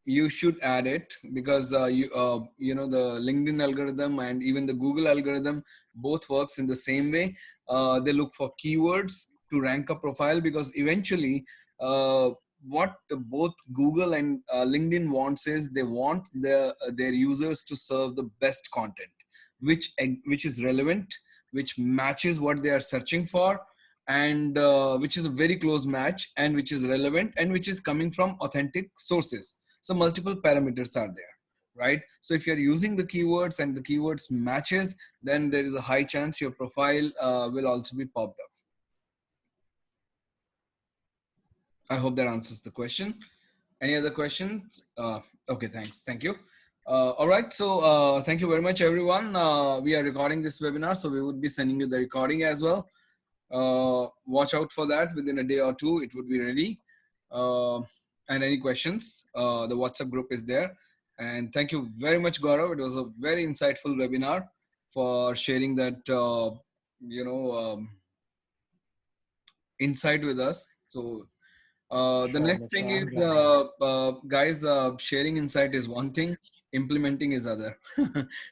You should add it because the LinkedIn algorithm and even the Google algorithm both works in the same way. They look for keywords to rank a profile, because eventually what both Google and LinkedIn wants is they want their users to serve the best content, which is relevant, which matches what they are searching for, and which is a very close match, and which is relevant, and which is coming from authentic sources. So multiple parameters are there, right? So if you're using the keywords and the keywords matches, then there is a high chance your profile will also be popped up. I hope that answers the question. Any other questions? Okay, thanks. Thank you. All right. So thank you very much, everyone. We are recording this webinar, so we would be sending you the recording as well. Watch out for that. Within a day or two, it would be ready. And any questions, the WhatsApp group is there. And thank you very much, Gaurav. It was a very insightful webinar for sharing that, insight with us. So the Sure, next Amit. thing is, I'm glad. guys, sharing insight is one thing, implementing is other.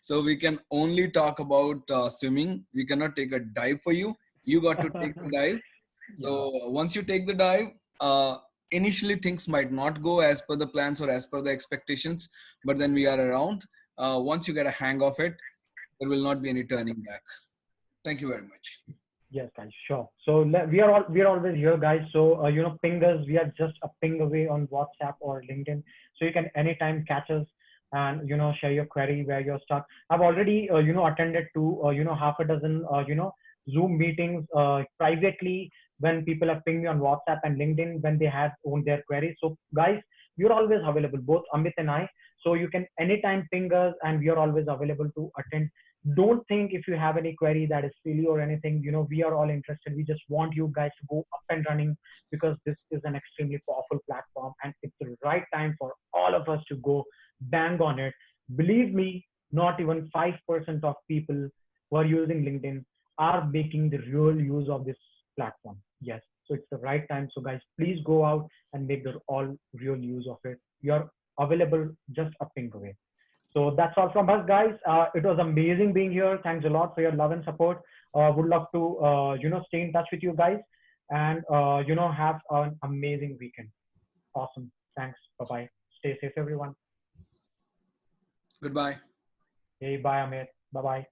So we can only talk about swimming. We cannot take a dive for you. You got to take the dive. Yeah. So once you take the dive, initially things might not go as per the plans or as per the expectations, but then we are around. Once you get a hang of it, there will not be any turning back. Thank you very much. Yes, guys, sure. So we are always here, guys. So ping us. We are just a ping away on WhatsApp or LinkedIn, so you can anytime catch us and share your query where you're stuck. I've already attended to half a dozen Zoom meetings privately when people have pinged me on WhatsApp and LinkedIn when they have owned their queries. So guys, we're always available, both Amit and I. So you can anytime ping us, and we are always available to attend. Don't think if you have any query that is silly or anything, we are all interested. We just want you guys to go up and running, because this is an extremely powerful platform and it's the right time for all of us to go bang on it. Believe me, not even 5% of people who are using LinkedIn are making the real use of this platform. Yes, so it's the right time. So guys, please go out and make the all real use of it. You're available just a ping away. So that's all from us, guys. It was amazing being here. Thanks a lot for your love and support. Would love to, stay in touch with you guys, and, have an amazing weekend. Awesome. Thanks. Bye-bye. Stay safe, everyone. Goodbye. Hey, bye, Amit. Bye-bye.